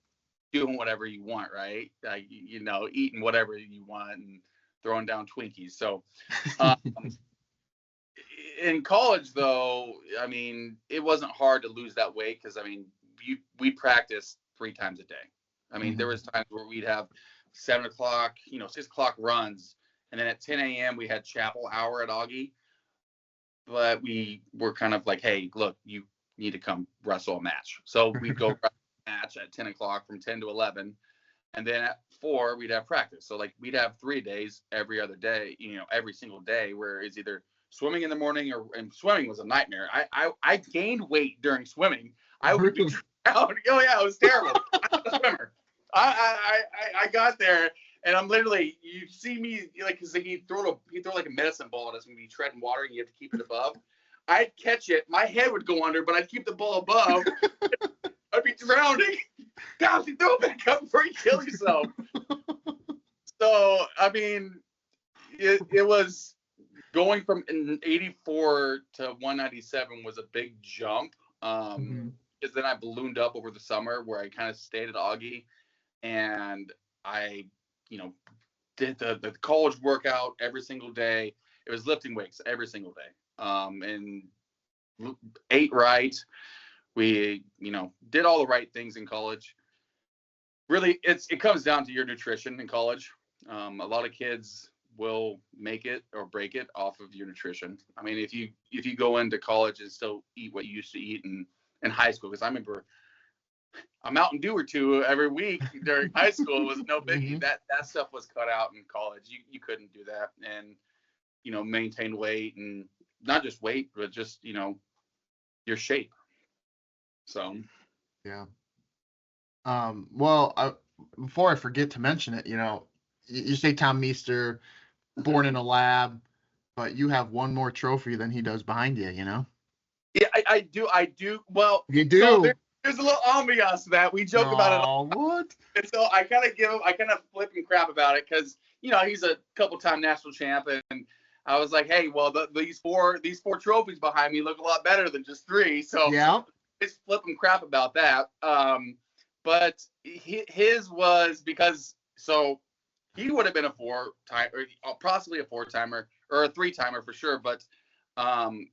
doing whatever you want, right? Eating whatever you want and throwing down Twinkies. So in college, though, I mean, it wasn't hard to lose that weight because, I mean, we practiced 3 times a day. I mean, there was times where we'd have 7 o'clock, 6 o'clock runs. And then at 10 a.m. we had chapel hour at Augie. But we were kind of like, hey, look, you need to come wrestle a match. So we'd go wrestle a match at 10 o'clock from 10 to 11. And then at 4, we'd have practice. So, like, we'd have 3 days every other day, every single day, where it's either swimming in the morning and swimming was a nightmare. I gained weight during swimming. I would be out. Oh, yeah, it was terrible. I'm a swimmer. I got there. And I'm literally, you see me, like, because he'd throw like a medicine ball at us when we tread in water and you have to keep it above. I'd catch it. My head would go under, but I'd keep the ball above. I'd be drowning. God, you throw it back up before you kill yourself. So, I mean, it was going from 84 to 197 was a big jump. Because then I ballooned up over the summer where I kind of stayed at Augie. And I did the college workout every single day. It was lifting weights every single day. And ate right. We, did all the right things in college. Really, it comes down to your nutrition in college. A lot of kids will make it or break it off of your nutrition. I mean, if you go into college and still eat what you used to eat in high school, because I remember a Mountain Dew or 2 every week during high school was no biggie. That stuff was cut out in college. You couldn't do that and maintain weight, and not just weight, but just your shape. So yeah. Well, before I forget to mention it, you say Tom Meester, born in a lab, but you have one more trophy than he does behind you. Yeah, I do. Well, you do. So there's a little ambiance to that. We joke about it all. What? And so I kind of flip and crap about it because, he's a couple-time national champ. And I was like, hey, well, these four trophies behind me look a lot better than just 3. So yeah, it's flip and crap about that. But his was because, so he would have been a 4-timer, or possibly a 4-timer or a 3-timer for sure. But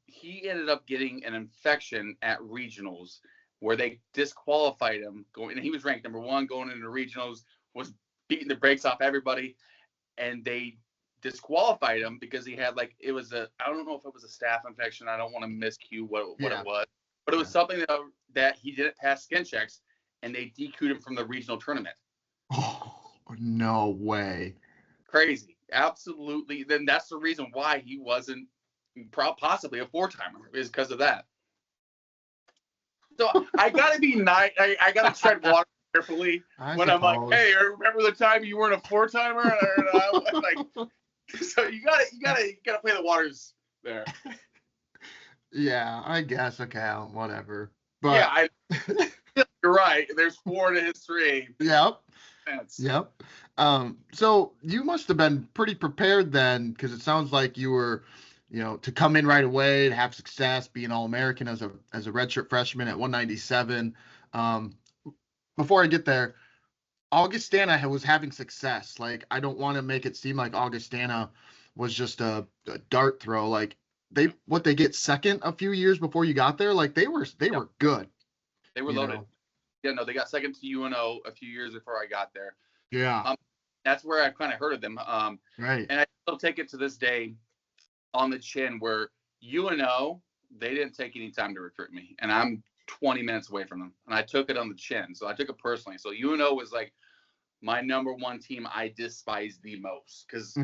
he ended up getting an infection at regionals, where they disqualified him and he was ranked number 1 going into regionals, was beating the brakes off everybody, and they disqualified him because he had I don't know if it was a staph infection. I don't want to miscue what it was, but it was something that he didn't pass skin checks, and they DQ'd him from the regional tournament. Oh, no way. Crazy. Absolutely. Then that's the reason why he wasn't possibly a 4-timer, is because of that. So I gotta be nice. I gotta tread water carefully when I'm like, hey, remember the time you weren't a 4-timer? So you gotta play the waters there. Yeah, I guess. Okay, whatever. But yeah, you're right. There's 4 to his 3. Yep. Yep. So you must have been pretty prepared then, because it sounds like you were, to come in right away, to have success, be an All-American as a redshirt freshman at 197. Before I get there, Augustana was having success. Like, I don't want to make it seem like Augustana was just a dart throw. Like, they get second a few years before you got there. Like, they were good. They were loaded. Yeah, no, they got second to UNO a few years before I got there. Yeah. That's where I kind of heard of them. Right. And I still take it to this day on the chin, where UNO, they didn't take any time to recruit me, and I'm 20 minutes away from them, and I took it on the chin. So I took it personally. So UNO was like my number 1 team I despise the most, because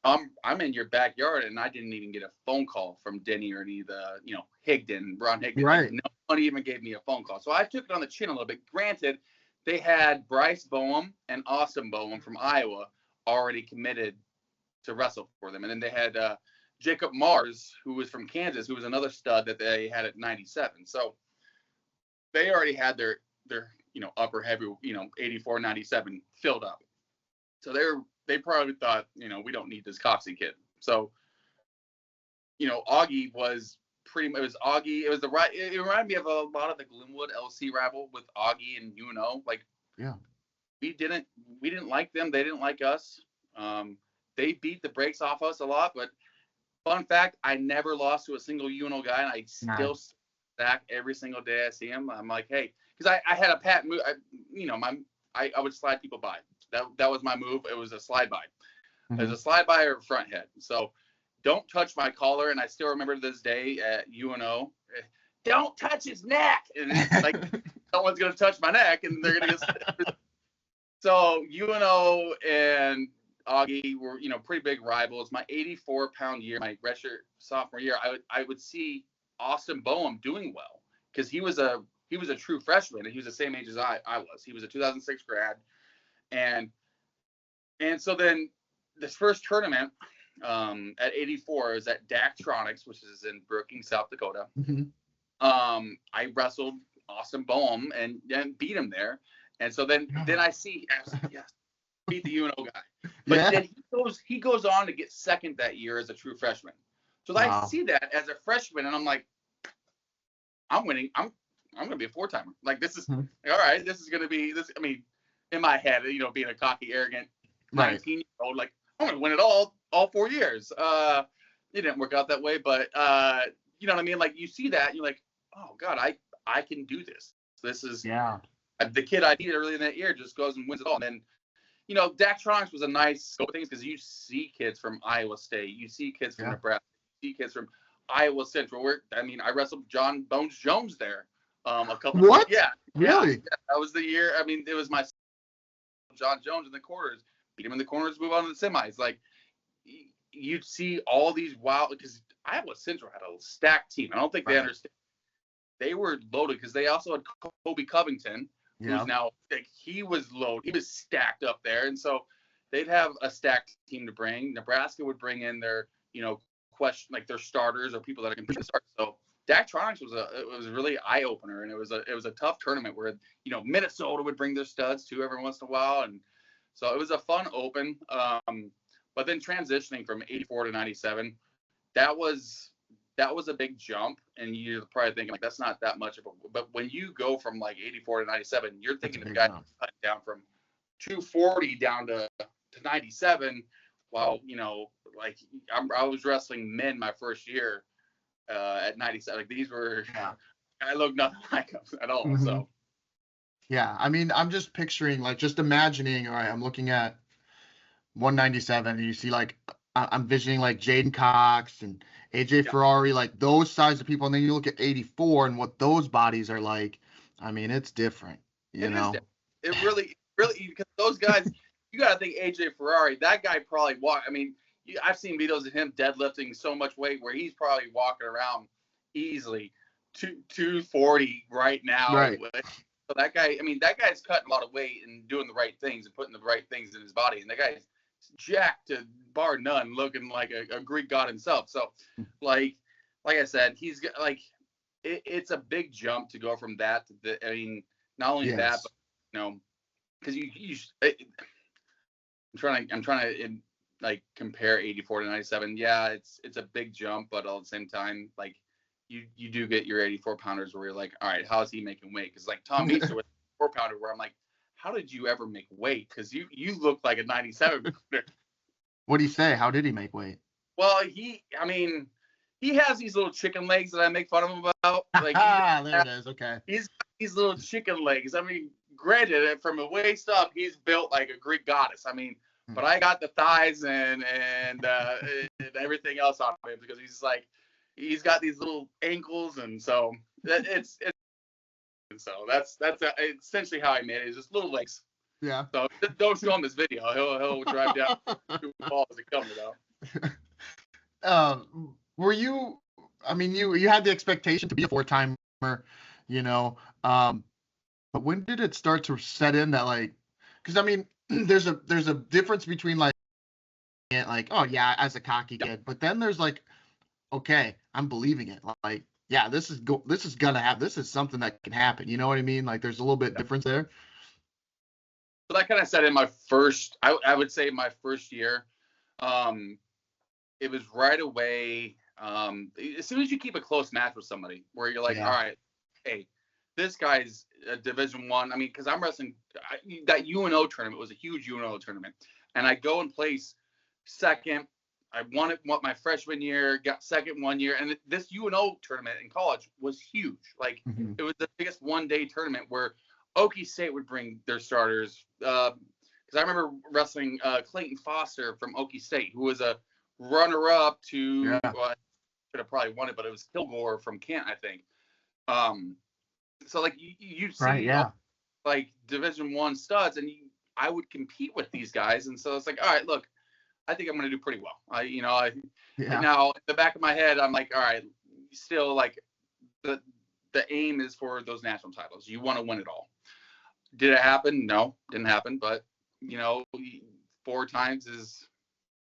I'm in your backyard, and I didn't even get a phone call from Denny or any of the, Higdon, Ron Higdon. Right. No one even gave me a phone call. So I took it on the chin a little bit. Granted, they had Bryce Boehm and Austin Boehm from Iowa already committed to wrestle for them. And then they had Jacob Mars, who was from Kansas, who was another stud that they had at 97. So they already had their upper heavy, 84, 97 filled up. So they probably thought, we don't need this Copsey kid. So, Augie was it was Augie. It was it reminded me of a lot of the Glenwood LC rival with Augie and UNO. Like, yeah, we didn't like them. They didn't like us. They beat the brakes off us a lot, but fun fact, I never lost to a single UNO guy, and I still stack every single day I see him. I'm like, hey, because I had a pat move. I would slide people by. That was my move. It was a slide by. Mm-hmm. It was a slide by or front head. So don't touch my collar. And I still remember this day at UNO, don't touch his neck. And it's like, someone's going to touch my neck and they're going to get. So UNO and Augie were, pretty big rivals. My 84-pound year, my redshirt sophomore year, I would see Austin Boehm doing well because he was a true freshman and he was the same age as I was. He was a 2006 grad. And so then this first tournament at 84 is at Daktronics, which is in Brookings, South Dakota. Mm-hmm. I wrestled Austin Boehm and beat him there. And so then I see, yes, beat the UNO guy. But then he goes on to get second that year as a true freshman. So I see that as a freshman, and I'm like, I'm winning. I'm going to be a four-timer. Like, this is all right. This is going to be this. I mean, in my head, being a cocky, arrogant 19-year-old, like, I'm going to win it all 4 years. It didn't work out that way, but you know what I mean? Like, you see that, and you're like, oh God, I can do this. This is the kid I beat early in that year just goes and wins it all. And then, Daktronics was a nice scope of things because you see kids from Iowa State, you see kids from Nebraska, you see kids from Iowa Central. I wrestled John Bones Jones there. A couple. What? Yeah. Really? Yeah, that was the year. I mean, it was my John Jones in the quarters. Beat him in the corners, move on to the semis. Like, you'd see all these wild, because Iowa Central had a stacked team. I don't think they understand. They were loaded because they also had Kobe Covington, who's now, like, he was loaded. He was stacked up there. And so they'd have a stacked team to bring. Nebraska would bring in their, their starters or people that are competing to start. So Daktronics was really eye opener, and it was a tough tournament where Minnesota would bring their studs too every once in a while, and so it was a fun open. But then transitioning from 84 to 97, that was a big jump, and you're probably thinking like that's not that much of a. But when you go from like 84 to 97, you're thinking of the guy cutting down from 240 down to 97. While like I was wrestling men my first year. At 97, like these were, I looked nothing like them at all. Mm-hmm. So, yeah, I mean, I'm just picturing, like, just imagining. All right, I'm looking at 197, and you see, like, I'm visioning like Jaden Cox and AJ Ferrari, like those size of people, and then you look at 84 and what those bodies are like. I mean, it's different. You know, it really, because those guys, you got to think AJ Ferrari. That guy probably walked. I mean. I've seen videos of him deadlifting so much weight where he's probably walking around easily 240 right now. Right. So that guy's cutting a lot of weight and doing the right things and putting the right things in his body. And the guy's jacked to bar none, looking like a Greek god himself. So, like I said, he's like, it's a big jump to go from that to not only that, but because I'm trying to. Like compare 84 to 97. Yeah, it's a big jump, but at the same time, like you do get your 84 pounders where you're like, all right, how is he making weight? Because like Tom Meester with 4 pounder, where I'm like, how did you ever make weight? Because you look like a 97 pounder. What do you say? How did he make weight? Well, he has these little chicken legs that I make fun of him about. Like, there it is. Okay. He's got these little chicken legs. I mean, granted, from the waist up, he's built like a Greek goddess. I mean. But I got the thighs and everything else on him because he's got these little ankles, and so that's essentially how I made it. It's just little legs. Yeah. So don't show him this video. He'll drive down 2 balls to come though. Were you? I mean, you had the expectation to be a 4-timer, But when did it start to set in that like, because I mean, there's a difference between like, oh yeah, as a cocky Yep. kid, but then there's like, okay, I'm believing it. Like, yeah, this is gonna happen. This is something that can happen. You know what I mean? Like, there's a little bit difference there. So that kind of set in my first, I would say my first year. Um, it was right away. As soon as you keep a close match with somebody, where you're like, Yeah. all right, hey, this guy's a Division One. I mean, because I'm wrestling that UNO tournament was a huge UNO tournament, and I go and place second. I won it my freshman year, got second 1 year, and this UNO tournament in college was huge. Like Mhm. it was the biggest one-day tournament where Okie State would bring their starters. Because I remember wrestling Clayton Foster from Okie State, who was a runner-up to, Yeah. well, I should have probably won it, but it was Kilgore from Kent, I think. So like you see, Right. Yeah. like Division One studs, and I would compete with these guys, and so it's like, all right, look, I think I'm going to do pretty well. Yeah. Now in the back of my head, I'm like, all right, still like the aim is for those national titles. You want to win it all. Did it happen? No, didn't happen. But 4 times is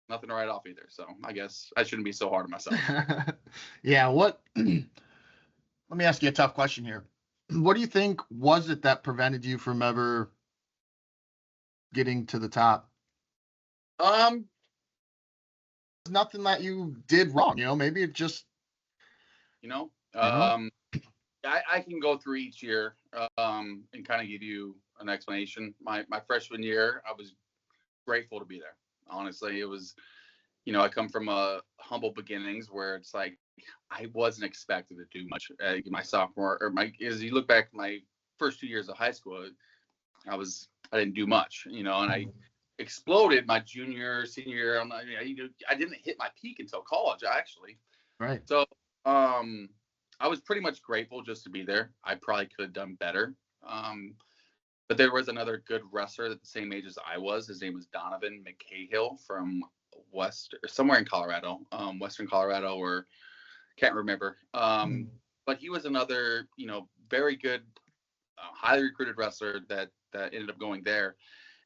nothing to write off either. So I guess I shouldn't be so hard on myself. Yeah. What? Let me ask you a tough question here. What do you think was it that prevented you from ever getting to the top? Um, Nothing that you did wrong, maybe it just, you know, you know, I can go through each year and kind of give you an explanation. My freshman year, I was grateful to be there. Honestly, it was, I come from humble beginnings where it's like I wasn't expected to do much. My sophomore as you look back at my first 2 years of high school, I didn't do much, and I exploded my junior, senior year. I didn't hit my peak until college, actually. right. So, I was pretty much grateful just to be there. I probably could have done better. But there was another good wrestler at the same age as I was. His name was Donovan McCahill from somewhere in Colorado, Western Colorado, or can't remember. But he was another, very good, highly recruited wrestler that ended up going there.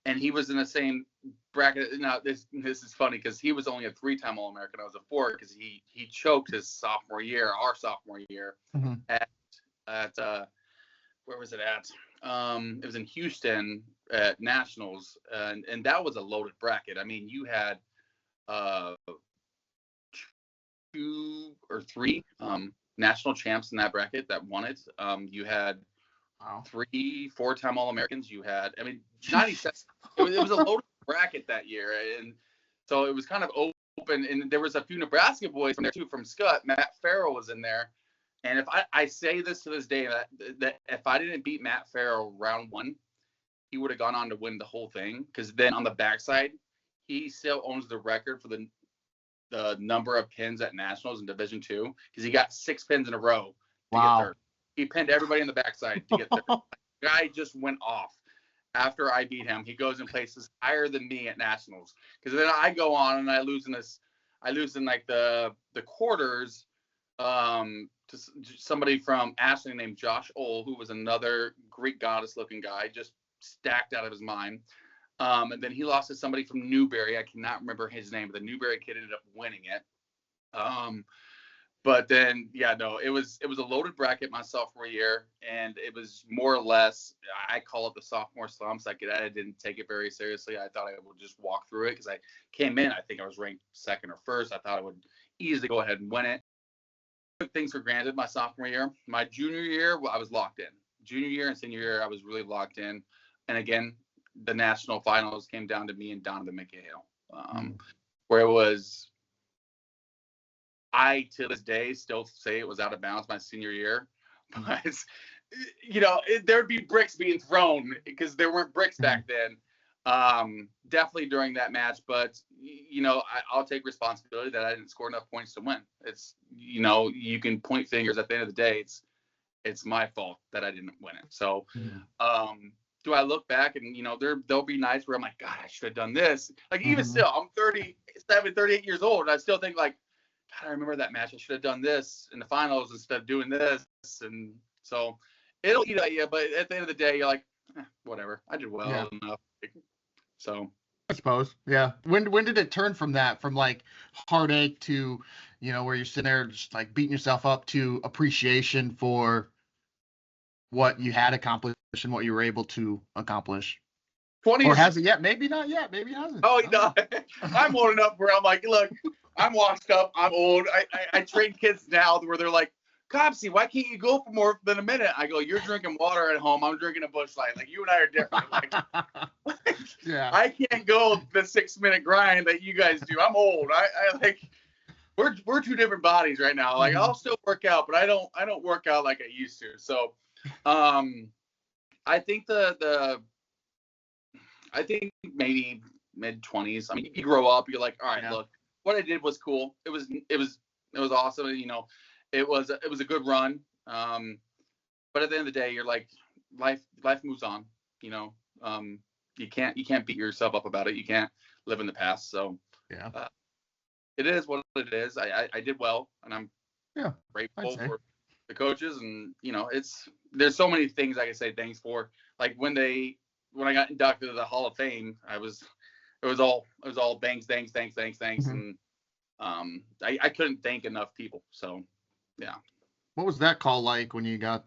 And he was in the same bracket. Now this is funny because he was only a 3-time All-American. I was a 4 because he choked his sophomore year, our sophomore year, Mm-hmm. at where was it at? It was in Houston at Nationals, and that was a loaded bracket. I mean, you had 2 or 3 national champs in that bracket that won it. You had 3 4-time All-Americans. You had, 97. It was a loaded bracket that year, and so it was kind of open. And there was a few Nebraska boys from there too, from Scott. Matt Farrell was in there. And if I say this to this day, that if I didn't beat Matt Farrell round 1, he would have gone on to win the whole thing. Because then on the backside, he still owns the record for the number of pins at Nationals in Division II. Because he got 6 pins in a row to get third. He pinned everybody on the backside to get third. The guy just went off. After I beat him, he goes and places higher than me at Nationals. Because then I go on and I lose in like the quarters. To somebody from Ashland named Josh Ohl, who was another Greek goddess looking guy, just stacked out of his mind. And then he lost to somebody from Newberry. I cannot remember his name, but the Newberry kid ended up winning it. But then, it was a loaded bracket my sophomore year, and it was more or less, I call it the sophomore slumps. I didn't take it very seriously. I thought I would just walk through it because I came in, I think I was ranked 2nd or 1st. I thought I would easily go ahead and win it. Took things for granted my sophomore year. My junior year, I was locked in. Junior year and senior year, I was really locked in. And again, the national finals came down to me and Donovan McCahill, where it was, I to this day still say it was out of bounds my senior year, but there'd be bricks being thrown because there weren't bricks back then. Definitely during that match, but I'll take responsibility that I didn't score enough points to win. It's you can point fingers. At the end of the day, it's my fault that I didn't win it. So do I look back and there'll be nights where I'm like, God, I should have done this. Like even still, I'm 37, 38 years old, and I still think like, God, I remember that match. I should have done this in the finals instead of doing this. And so it'll eat at you, but at the end of the day, you're like, whatever. I did well Yeah. enough. So I suppose. Yeah. When did it turn from that, from like heartache to, where you're sitting there just like beating yourself up, to appreciation for what you had accomplished and what you were able to accomplish? Or 20s. has it yet? Maybe not yet. Maybe it hasn't. Oh, no. I'm old enough where I'm like, look, I'm washed up. I'm old. I train kids now where they're like, Copsey, why can't you go for more than a minute? I go, you're drinking water at home. I'm drinking a Busch Light. Like, you and I are different. Like, Yeah. I can't go the 6-minute grind that you guys do. I'm old. I like, we're two different bodies right now. Like, I'll still work out, but I don't work out like I used to. So, I think I think maybe mid-20s. I mean, you grow up, you're like, all right, look, what I did was cool. It was awesome. It was a good run. But at the end of the day, you're like, life moves on. You can't beat yourself up about it. You can't live in the past. So it is what it is. I did well, and I'm grateful for the coaches, and there's so many things I can say thanks for. Like when I got inducted to the Hall of Fame, it was all thanks, and I couldn't thank enough people. So yeah. What was that call like when you got,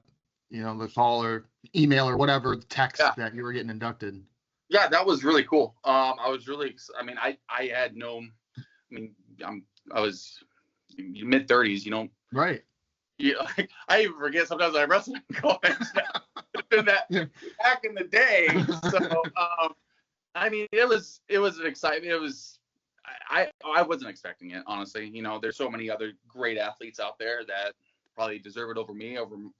the call or email or whatever text that you were getting inducted? Yeah, that was really cool. I was really, I had no, I was mid-30s, Right. Yeah, I even forget sometimes I wrestle in college now. It's been that back in the day. So, it was an exciting. I wasn't expecting it, honestly. There's so many other great athletes out there that probably deserve it over me, in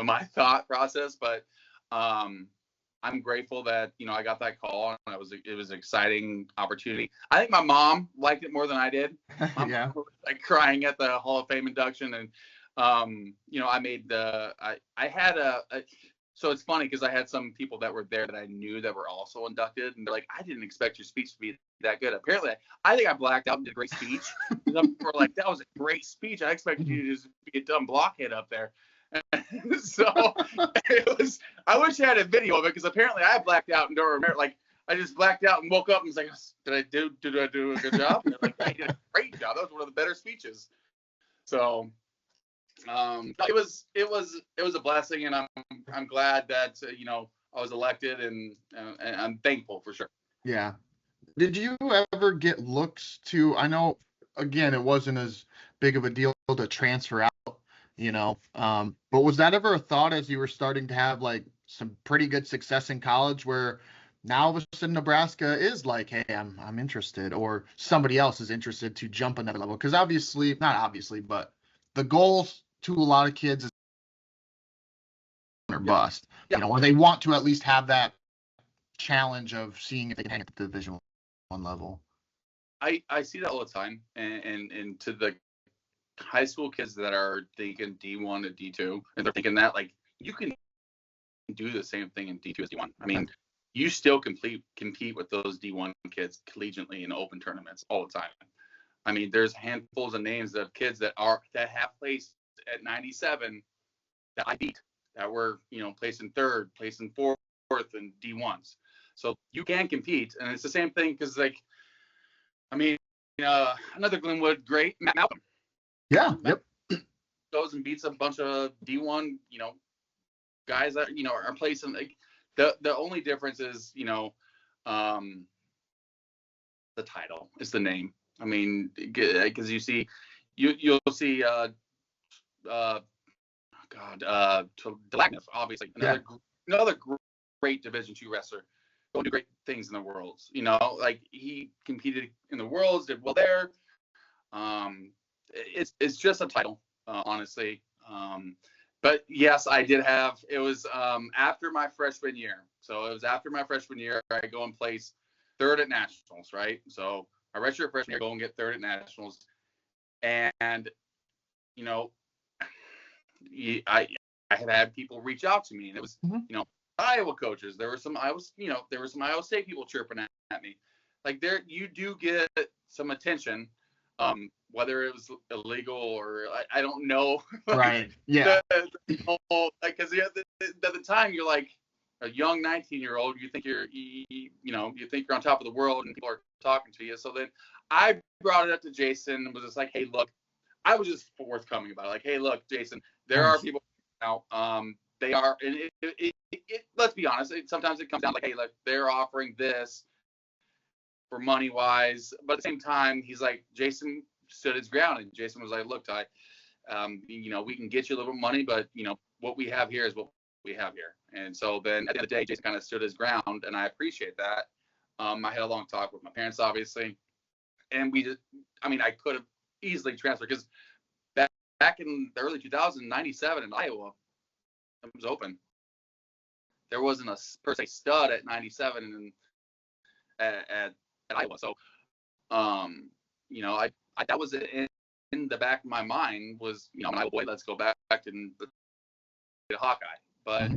my thought process. But I'm grateful that I got that call, and it was an exciting opportunity. I think my mom liked it more than I did. Yeah. Like crying at the Hall of Fame induction, and I made I had so it's funny because I had some people that were there that I knew that were also inducted, and they're like, I didn't expect your speech to be that good. Apparently, I think I blacked out and did a great speech. People were like, that was a great speech. I expected you to just be a dumb blockhead up there. So I wish I had a video of it, because apparently I blacked out and don't remember. Like, I just blacked out and woke up and was like, did I do a good job? And they're like, I did a great job. That was one of the better speeches. So it was a blessing, and I'm glad that I was elected, and I'm thankful for sure. Yeah. Did you ever get looks to? I know, again, it wasn't as big of a deal to transfer out, but was that ever a thought as you were starting to have like some pretty good success in college, where now all of a sudden Nebraska is like, hey, I'm interested, or somebody else is interested to jump another level? Because not obviously, but the goals to a lot of kids is or bust, or they want to at least have that challenge of seeing if they can hang at the Division I level. I see that all the time, and to the high school kids that are thinking D1 and D2, and they're thinking that, like, you can do the same thing in D2 as D1. I mean, you still compete with those D1 kids collegiately in open tournaments all the time. I mean, there's handfuls of names of kids that have placed at 97 that I beat, that were placed in third, placed in fourth, and D1s. So you can compete, and it's the same thing, because another Glenwood great, Matt Malcolm. Yeah. Yep. Goes and beats a bunch of D1, guys that are placing. Like, the only difference is the title is the name. I mean, because you'll see Delagnev, obviously another great Division II wrestler, going to do great things in the Worlds. Like, he competed in the Worlds, did well there. It's just a title, honestly. But yes, I did have. It was after my freshman year. So it was after my freshman year, I go and place third at nationals, right? So I redshirt freshman year, go and get third at nationals, and I had people reach out to me, and it was Iowa coaches. There were some Iowa State people chirping at me. Like, you do get some attention, whether it was illegal or I don't know. Right. Yeah. Because at the time you're like a young 19-year-old, you think you think you're on top of the world and people are talking to you. So then I brought it up to Jason and was just like, hey, look, I was just forthcoming about it. Like, hey, look, Jason, there are people now. They are, and let's be honest. Sometimes it comes down like, hey, look, they're offering this for money wise, but at the same time, he's like, Jason stood his ground, and Jason was like, look, Ty, we can get you a little bit of money, but what we have here is what we have here. And so then at the end of the day, Jason kind of stood his ground, and I appreciate that. I had a long talk with my parents, obviously, and I could have easily transferred because back in the early 2000s, 97 in Iowa, it was open. There wasn't a per se stud at 97 at Iowa. So, that was in the back of my mind was, Iowa boy, let's go back and get a Hawkeye. But,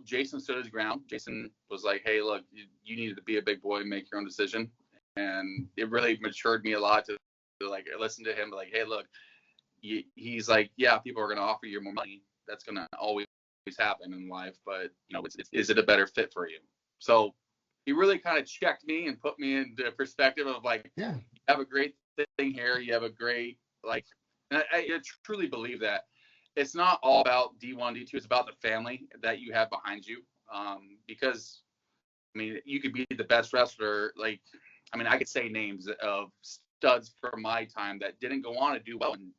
Jason stood his ground. Jason was like, hey, look, you needed to be a big boy and make your own decision. And it really matured me a lot to like listen to him, like, hey, look, he's like, yeah, people are going to offer you more money. That's going to always happen in life. But, is it a better fit for you? So he really kind of checked me and put me into perspective of like, yeah, you have a great thing here. You have a great, like, and I truly believe that it's not all about D1, D2. It's about the family that you have behind you. Because, you could be the best wrestler. Like, I could say names of studs from my time that didn't go on to do well in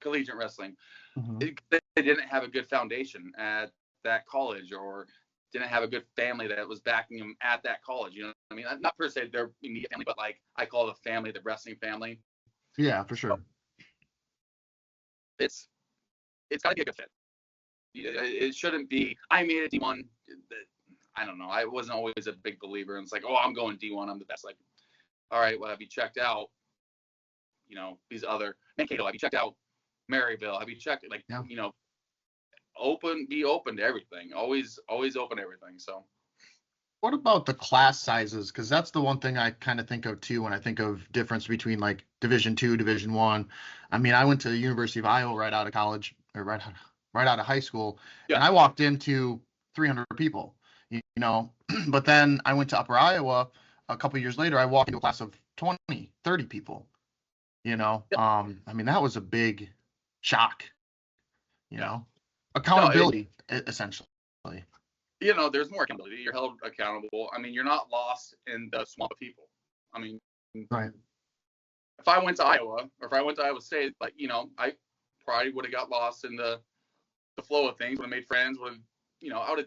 collegiate wrestling. Mm-hmm. They didn't have a good foundation at that college, or didn't have a good family that was backing them at that college. You know what I mean? Not per se their immediate family, but like I call the family the wrestling family. Yeah, for sure. It's got to be a good fit. It shouldn't be, I made a D1. I don't know. I wasn't always a big believer. And it's like, oh, I'm going D1. I'm the best. Like, all right, well, have you checked out, these other Mankato? Have you checked out Maryville? Have you checked, like, Yeah. be open to everything. Always open to everything. So. What about the class sizes? Because that's the one thing I kind of think of too when I think of difference between like Division II, Division I. I went to the University of Iowa right out of college, or right out of high school, yeah. And I walked into 300 people. But then I went to Upper Iowa a couple years later. I walked into a class of 20, 30 people. Yeah. That was a big shock. Accountability, essentially. There's more accountability. You're held accountable. You're not lost in the swamp of people. Right. If I went to Iowa, or if I went to Iowa State, like, I probably would have got lost in the flow of things, would have made friends, I would have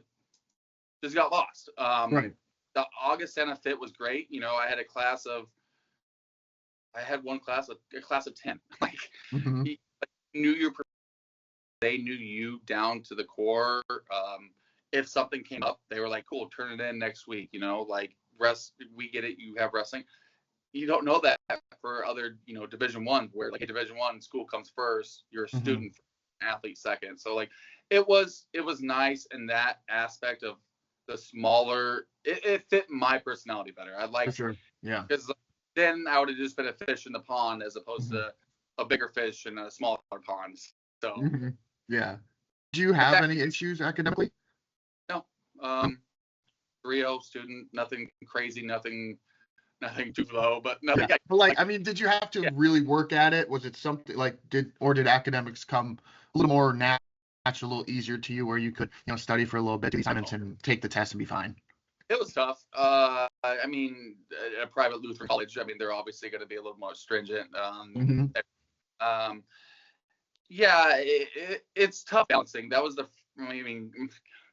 just got lost. Right. The Augustana fit was great. I had a class of 10. Like, Mm-hmm. They knew you down to the core. If something came up, they were like, cool, turn it in next week. Like, we get it. You have wrestling. You don't know that for other, Division I, where like a Division I school comes first, you're a student, athlete second. So like, it was nice in that aspect of the smaller. It fit my personality better. I like, for sure, yeah. Because then I would have just been a fish in the pond as opposed to a bigger fish in a smaller pond. So yeah. Do you have any issues academically? No. 3.0 student, nothing crazy, nothing too low, but nothing. Yeah. But did you have to really work at it? Was it something like did academics come a little more natural, a little easier to you, where you could study for a little bit, do assignments, and take the test and be fine? It was tough. A private Lutheran college, they're obviously going to be a little more stringent. Yeah, it's tough balancing. That was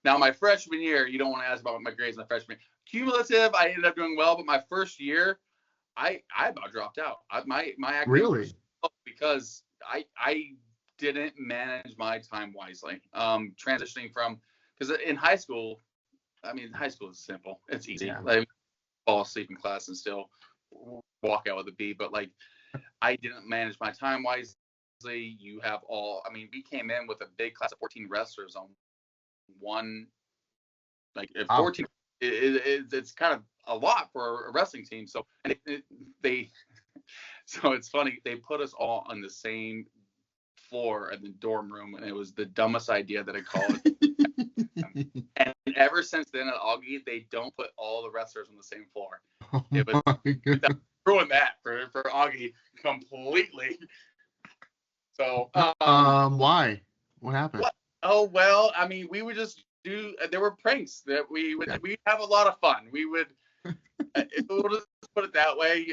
now my freshman year, you don't want to ask about my grades my freshman year. Cumulative, I ended up doing well, but my first year, I about dropped out. My academics really, because I didn't manage my time wisely. Transitioning from, because in high school, high school is simple. It's easy. Yeah. Like, fall asleep in class and still walk out with a B. But like, I didn't manage my time wisely. You have we came in with a big class of 14 wrestlers on one. Like, 14, it's kind of a lot for a wrestling team. So, and they so it's funny, they put us all on the same floor in the dorm room, and it was the dumbest idea that a college. And ever since then at Augie, they don't put all the wrestlers on the same floor. Oh It was my God. ruined that for Augie completely. So Why? What happened? what? Oh well, I mean, we would just do. There were pranks that we would. Yeah. We have a lot of fun. We would. We'll just put it that way.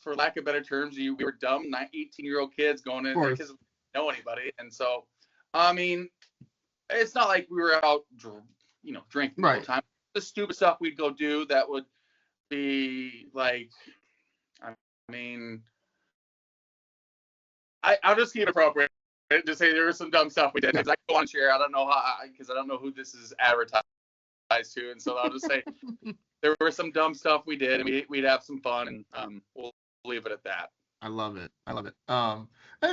For lack of better terms, we were dumb, 18-year-old kids going in there because we didn't know anybody, and so I mean, it's not like we were out, drinking all the time. The stupid stuff we'd go do that would be like, I mean, I'll just keep it appropriate. Just say there was some dumb stuff we did. I go on share. I don't know how, because I don't know who this is advertised to, and so I'll just say there were some dumb stuff we did, and we'd have some fun, and we'll leave it at that. I love it. And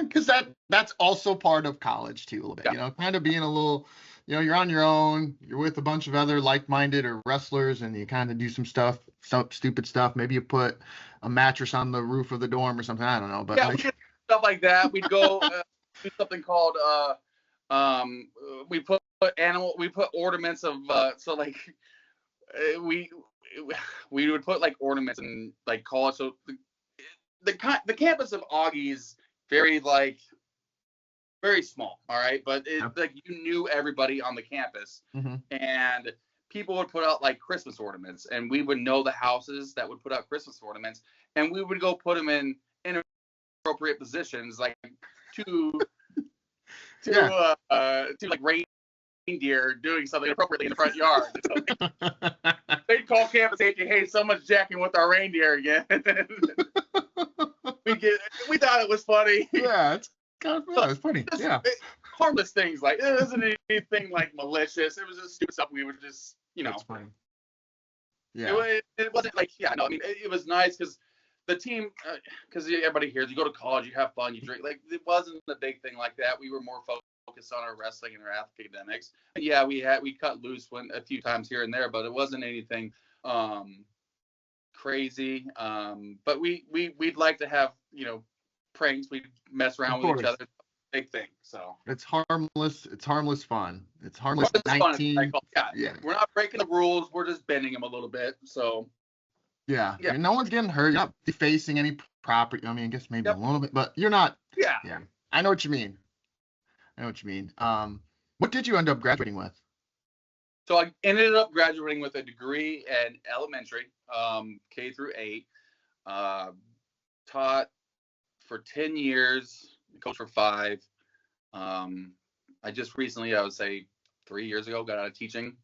because that's also part of college too, a little bit. Yeah. Kind of being a little, you're on your own. You're with a bunch of other like-minded or wrestlers, and you kind of do some stuff, some stupid stuff. Maybe you put a mattress on the roof of the dorm or something. I don't know, but yeah, we did stuff like that. We'd go do something called we put ornaments of we would put like ornaments and like college. So the campus of Augie's very small, all right, but like you knew everybody on the campus, and people would put out like Christmas ornaments, and we would know the houses that would put out Christmas ornaments, and we would go put them in inappropriate positions, like to like reindeer doing something inappropriately in the front yard. So they'd call campus and say, "Hey, someone's jacking with our reindeer again." We thought it was funny. Yeah, it's funny. Yeah, harmless things, like it wasn't anything like malicious. It was just stupid stuff. We would just, It's funny. Yeah, it wasn't like, I mean, it was nice because the team, because everybody here, you go to college, you have fun, you drink. Like it wasn't a big thing like that. We were more focused on our wrestling and our academics. And yeah, we cut loose a few times here and there, but it wasn't anything crazy. But we'd like to have, pranks. We'd mess around with each other. Big thing. So it's harmless. It's harmless fun. It's harmless. 19. Yeah. We're not breaking the rules. We're just bending them a little bit. So yeah. And no one's getting hurt. You're not defacing any property. I mean, I guess maybe a little bit, but you're not. Yeah. I know what you mean. What did you end up graduating with? So I ended up graduating with a degree in elementary, K through 8. Taught for 10 years, coached for 5. I just recently, I would say 3 years ago, got out of teaching.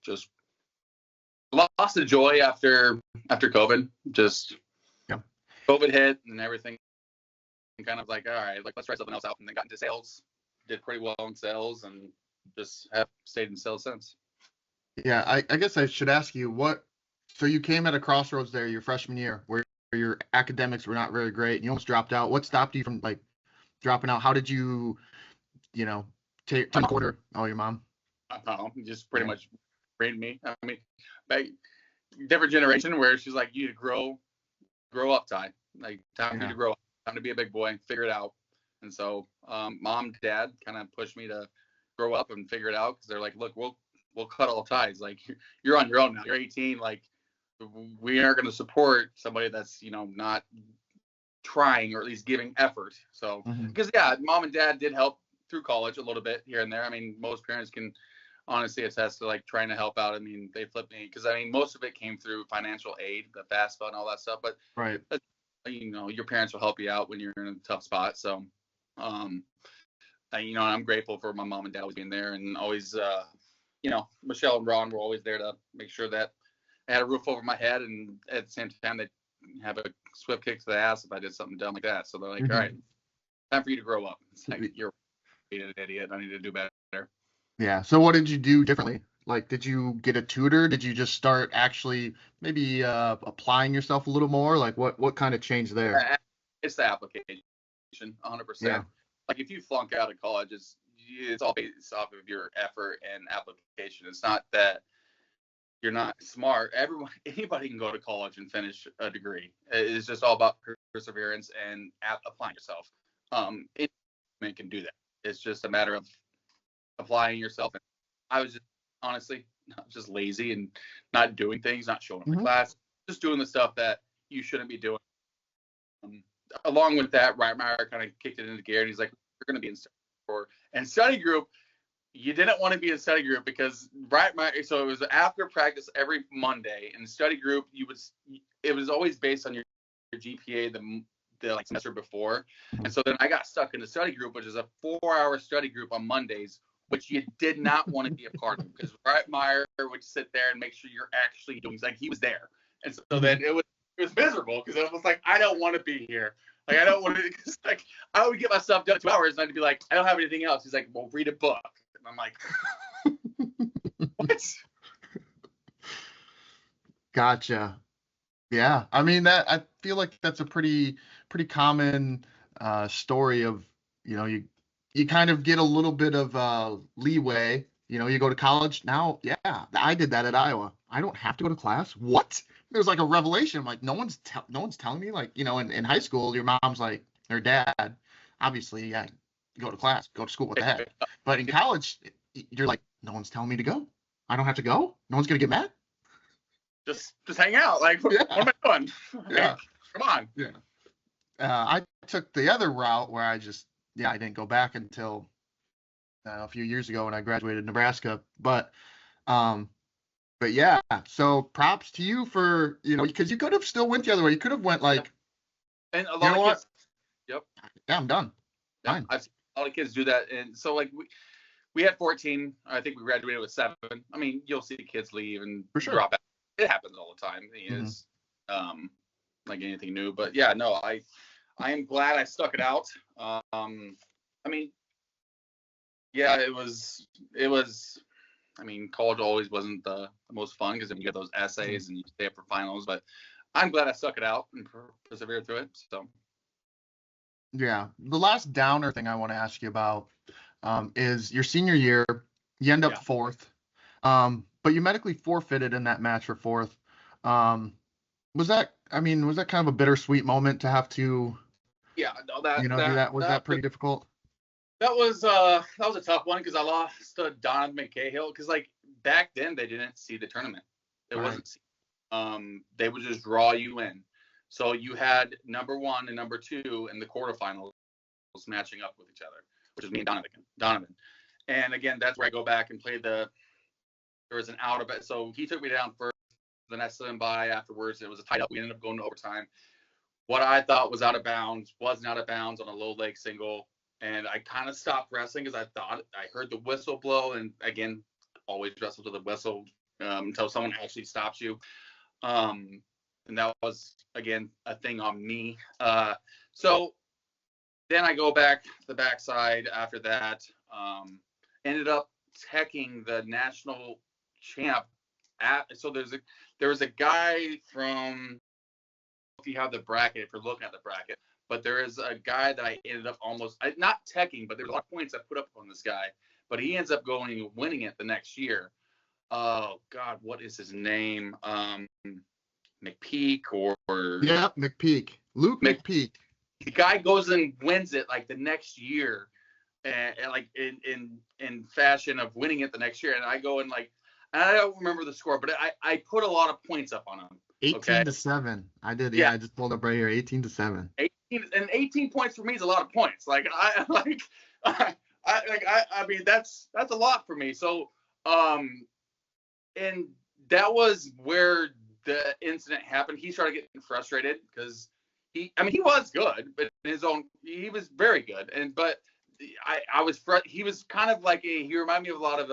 Just lost the joy after COVID. Just COVID hit and everything. Kind of like, all right, like let's try something else out. And then got into sales. Did pretty well in sales and just have stayed in sales since. Yeah, I guess I should ask you so you came at a crossroads there your freshman year where your academics were not very great and you almost dropped out. What stopped you from like dropping out? How did you, take a quarter? Oh, your mom? Just pretty much trained me. I mean, different generation where she's like, you need to grow up, Ty. Like, time for you to grow up. Time to be a big boy, figure it out. And so mom, dad kind of pushed me to grow up and figure it out because they're like, look, we'll cut all ties. Like, you're on your own now. You're 18. Like, we aren't going to support somebody that's, not trying or at least giving effort. So, because, mom and dad did help through college a little bit here and there. I mean, most parents can honestly attest to, like, trying to help out. I mean, they flipped me because, I mean, most of it came through financial aid, the FAFSA and all that stuff. But, your parents will help you out when you're in a tough spot. So, I'm grateful for my mom and dad always being there and always, Michelle and Ron were always there to make sure that I had a roof over my head, and at the same time, they'd have a swift kick to the ass if I did something dumb like that. So they're like, all right, time for you to grow up. It's like, you're an idiot. I need to do better. Yeah. So what did you do differently? Like, did you get a tutor? Did you just start actually maybe applying yourself a little more? Like, what kind of changed there? It's the application, 100%. Yeah. Like, if you flunk out of college, it's all based off of your effort and application. It's not that you're not smart. Anybody can go to college and finish a degree. It's just all about perseverance and applying yourself. Anyone can do that. It's just a matter of applying yourself. And I was just honestly just lazy and not doing things, not showing up to class, just doing the stuff that you shouldn't be doing. Along with that, Reitmeyer kind of kicked it into gear, and he's like, "You're going to be in study group." You didn't want to be in study group because so it was after practice every Monday. In study group, it was always based on your GPA the like semester before. And so then I got stuck in the study group, which is a 4-hour study group on Mondays, which you did not want to be a part of because Reitmeyer would sit there and make sure you're actually doing, like, he was there. And so then it was miserable because it was like, I don't want to be here. Like, I don't want to, because like I would get myself done in 2 hours and I'd be like, I don't have anything else. He's like, well, read a book. And I'm like, what? Gotcha. Yeah. I mean, I feel like that's a pretty common story of, you kind of get a little bit of leeway. You go to college now. Yeah, I did that at Iowa. I don't have to go to class. What? It was like a revelation. I'm like, no one's telling me. Like, in high school, your mom's like, or dad, obviously, yeah, go to class, go to school with that. But in college, you're like, no one's telling me to go. I don't have to go. No one's gonna get mad. Just hang out. Like, what am I doing? Yeah. Come on. Yeah. I took the other route where I didn't go back until a few years ago when I graduated Nebraska. But yeah, so props to you for, because you could have still went the other way. You could have went like, and a lot of kids. Yep. Yeah, I'm done. Yeah, I've seen a lot of kids do that. And so like we had 14. I think we graduated with 7. I mean, you'll see kids leave and drop out. It happens all the time. It is like anything new. But yeah, no, I am glad I stuck it out. I mean, yeah, it was. I mean, college always wasn't the most fun because then you get those essays and you stay up for finals. But I'm glad I stuck it out and persevered through it. So. Yeah, the last downer thing I want to ask you about is your senior year. You end up 4th, but you medically forfeited in that match for 4th. Was that kind of a bittersweet moment to have to? Yeah, no, do that? Was that pretty difficult? That was a tough one because I lost to Donovan McCahill because like back then they didn't see the tournament. It wasn't. They would just draw you in. So you had number 1 and number 2 in the quarterfinals matching up with each other, which is me and Donovan. And again, that's where I go back and play there was an out of it. So he took me down first, then I slid him by afterwards. It was a tight up. We ended up going to overtime. What I thought was out of bounds wasn't out of bounds on a low leg single. And I kind of stopped wrestling because I thought I heard the whistle blow. And again, always wrestle to the whistle until someone actually stops you. And that was, again, a thing on me. So then I go back to the backside after that. Ended up teching the national champ. So there was a guy from, if you have the bracket, if you're looking at the bracket, but there is a guy that I ended up not teching, but there's a lot of points I put up on this guy. But he ends up going and winning it the next year. Oh, God, what is his name? McPeak or yeah, McPeak. Luke McPeak. The guy goes and wins it like the next year, and like in fashion of winning it the next year. And I go and like, and I don't remember the score, but I put a lot of points up on him. 18-7. I did. Yeah, I just pulled up right here. 18-7. 18 points for me is a lot of points. Like I mean that's a lot for me. So and that was where the incident happened. He started getting frustrated because he was good, but he was very good. But he was kind of like he reminded me of a lot of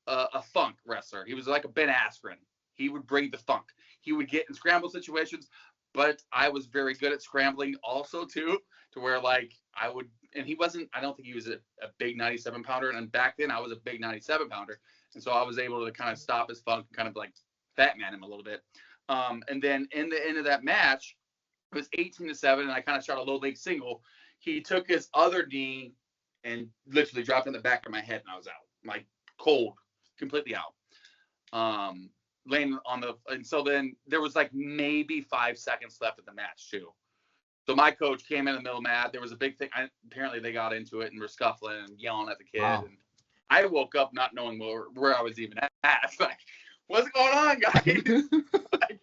a funk wrestler. He was like a Ben Askren. He would bring the funk. He would get in scramble situations, but I was very good at scrambling also too, to where like I don't think he was a big 97 pounder. And back then I was a big 97 pounder. And so I was able to kind of stop his funk, kind of like fat man him a little bit. And then in the end of that match, it was 18-7, and I kind of shot a low leg single. He took his other knee and literally dropped in the back of my head, and I was out, like cold, completely out. laying on the, and so then there was like maybe 5 seconds left of the match too. So my coach came in the middle of the mat. There was a big thing. Apparently they got into it and were scuffling and yelling at the kid. Wow. And I woke up not knowing where I was even at. Like, what's going on, guys? Like,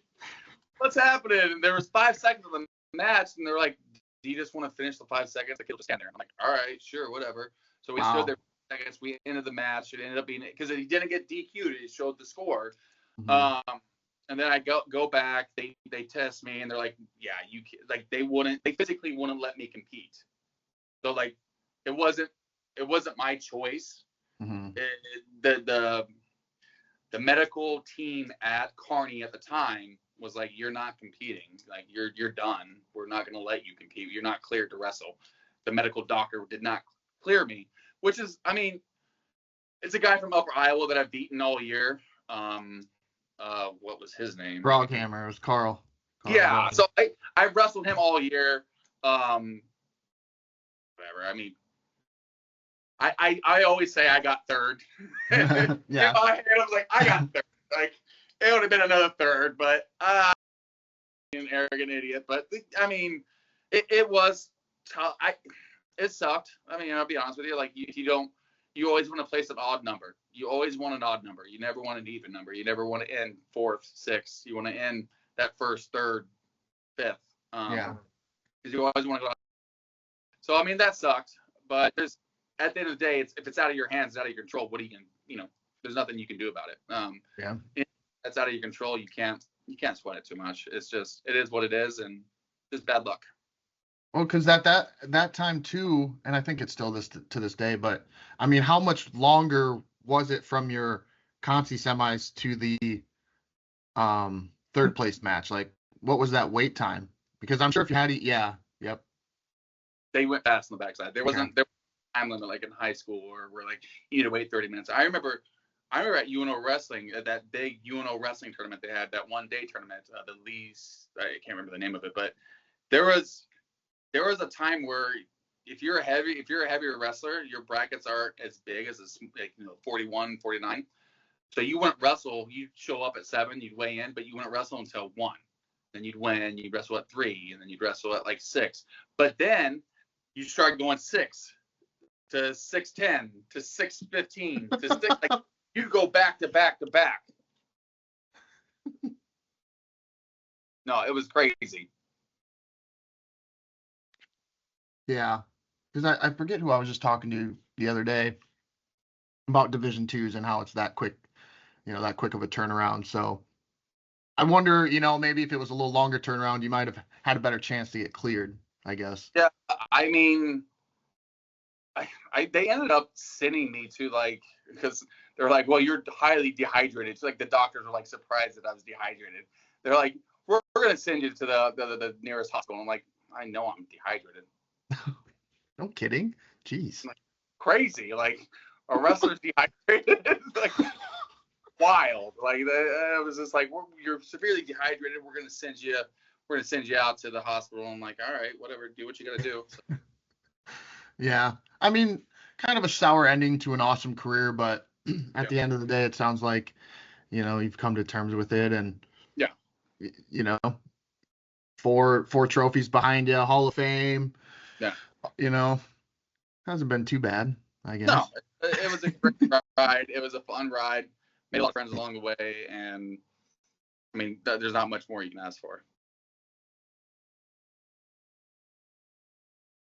what's happening? And there was 5 seconds of the match, and they're like, do you just want to finish the 5 seconds? The kid was standing there. I'm like, all right, sure, whatever. So we stood there for seconds. We ended the match. It ended up being, because he didn't get DQ'd. It showed the score. Mm-hmm. And then I go back. They test me, and they're like, yeah, you like they physically wouldn't let me compete. So like, it wasn't my choice. Mm-hmm. The medical team at Kearney at the time was like, you're not competing. Like, you're done. We're not going to let you compete. You're not cleared to wrestle. The medical doctor did not clear me, which is, I mean, it's a guy from Upper Iowa that I've beaten all year. What was his name? Broghammer. It was Carl. Yeah. So I wrestled him all year. Whatever. I mean, I always say I got third. Yeah. In my head, I was like, I got third. Like, it would have been another third, but I'm an arrogant idiot. But I mean, it was tough. It sucked. I mean, I'll be honest with you. Like, you always want to place an odd number. You always want an odd number. You never want an even number. You never want to end fourth, sixth. You want to end that first, third, fifth. Yeah. Because you always want to go. So I mean, that sucked. But at the end of the day, if it's out of your hands, it's out of your control. What are you gonna, there's nothing you can do about it. Yeah. That's out of your control. You can't sweat it too much. It's just, it is what it is, and just bad luck. Well, because that time too, and I think it's still to this day, but I mean, how much longer was it from your Conci semis to the third place match? Like, what was that wait time? Because I'm sure if you had it, yep. They went fast on the backside. There was a time limit like in high school where like you need to wait 30 minutes. I remember at UNO Wrestling, at that big UNO Wrestling tournament they had, that one day tournament, the Lee's, I can't remember the name of it, but there was a time where if you're a heavier wrestler, your brackets aren't as big as 41, 49. So you wouldn't wrestle, you'd show up at 7, you'd weigh in, but you wouldn't wrestle until 1. Then you'd win, you'd wrestle at 3, and then you'd wrestle at like 6. But then you start going 6 to 6:10 to 6:15 to 6. Like, you go back to back to back. No, it was crazy. Yeah, because I forget who I was just talking to the other day about Division Twos and how it's that quick, that quick of a turnaround. So I wonder, maybe if it was a little longer turnaround, you might have had a better chance to get cleared, I guess. Yeah, I mean, they ended up sending me to, like, because they're like, well, you're highly dehydrated. It's like the doctors were like surprised that I was dehydrated. They're like, we're gonna send you to the nearest hospital. I'm like, I know I'm dehydrated. No kidding. Jeez. Like, crazy. Like, a wrestler's dehydrated. Like, wild. Like, it was just like, you're severely dehydrated. We're gonna send you out to the hospital. I'm like, all right, whatever. Do what you gotta do. So. Yeah. I mean, kind of a sour ending to an awesome career, but at the end of the day, it sounds like, you've come to terms with it, and four trophies behind you, Hall of Fame. Yeah. Hasn't been too bad, I guess. No, it was a great ride. It was a fun ride. Made a lot of friends along the way, and I mean, there's not much more you can ask for.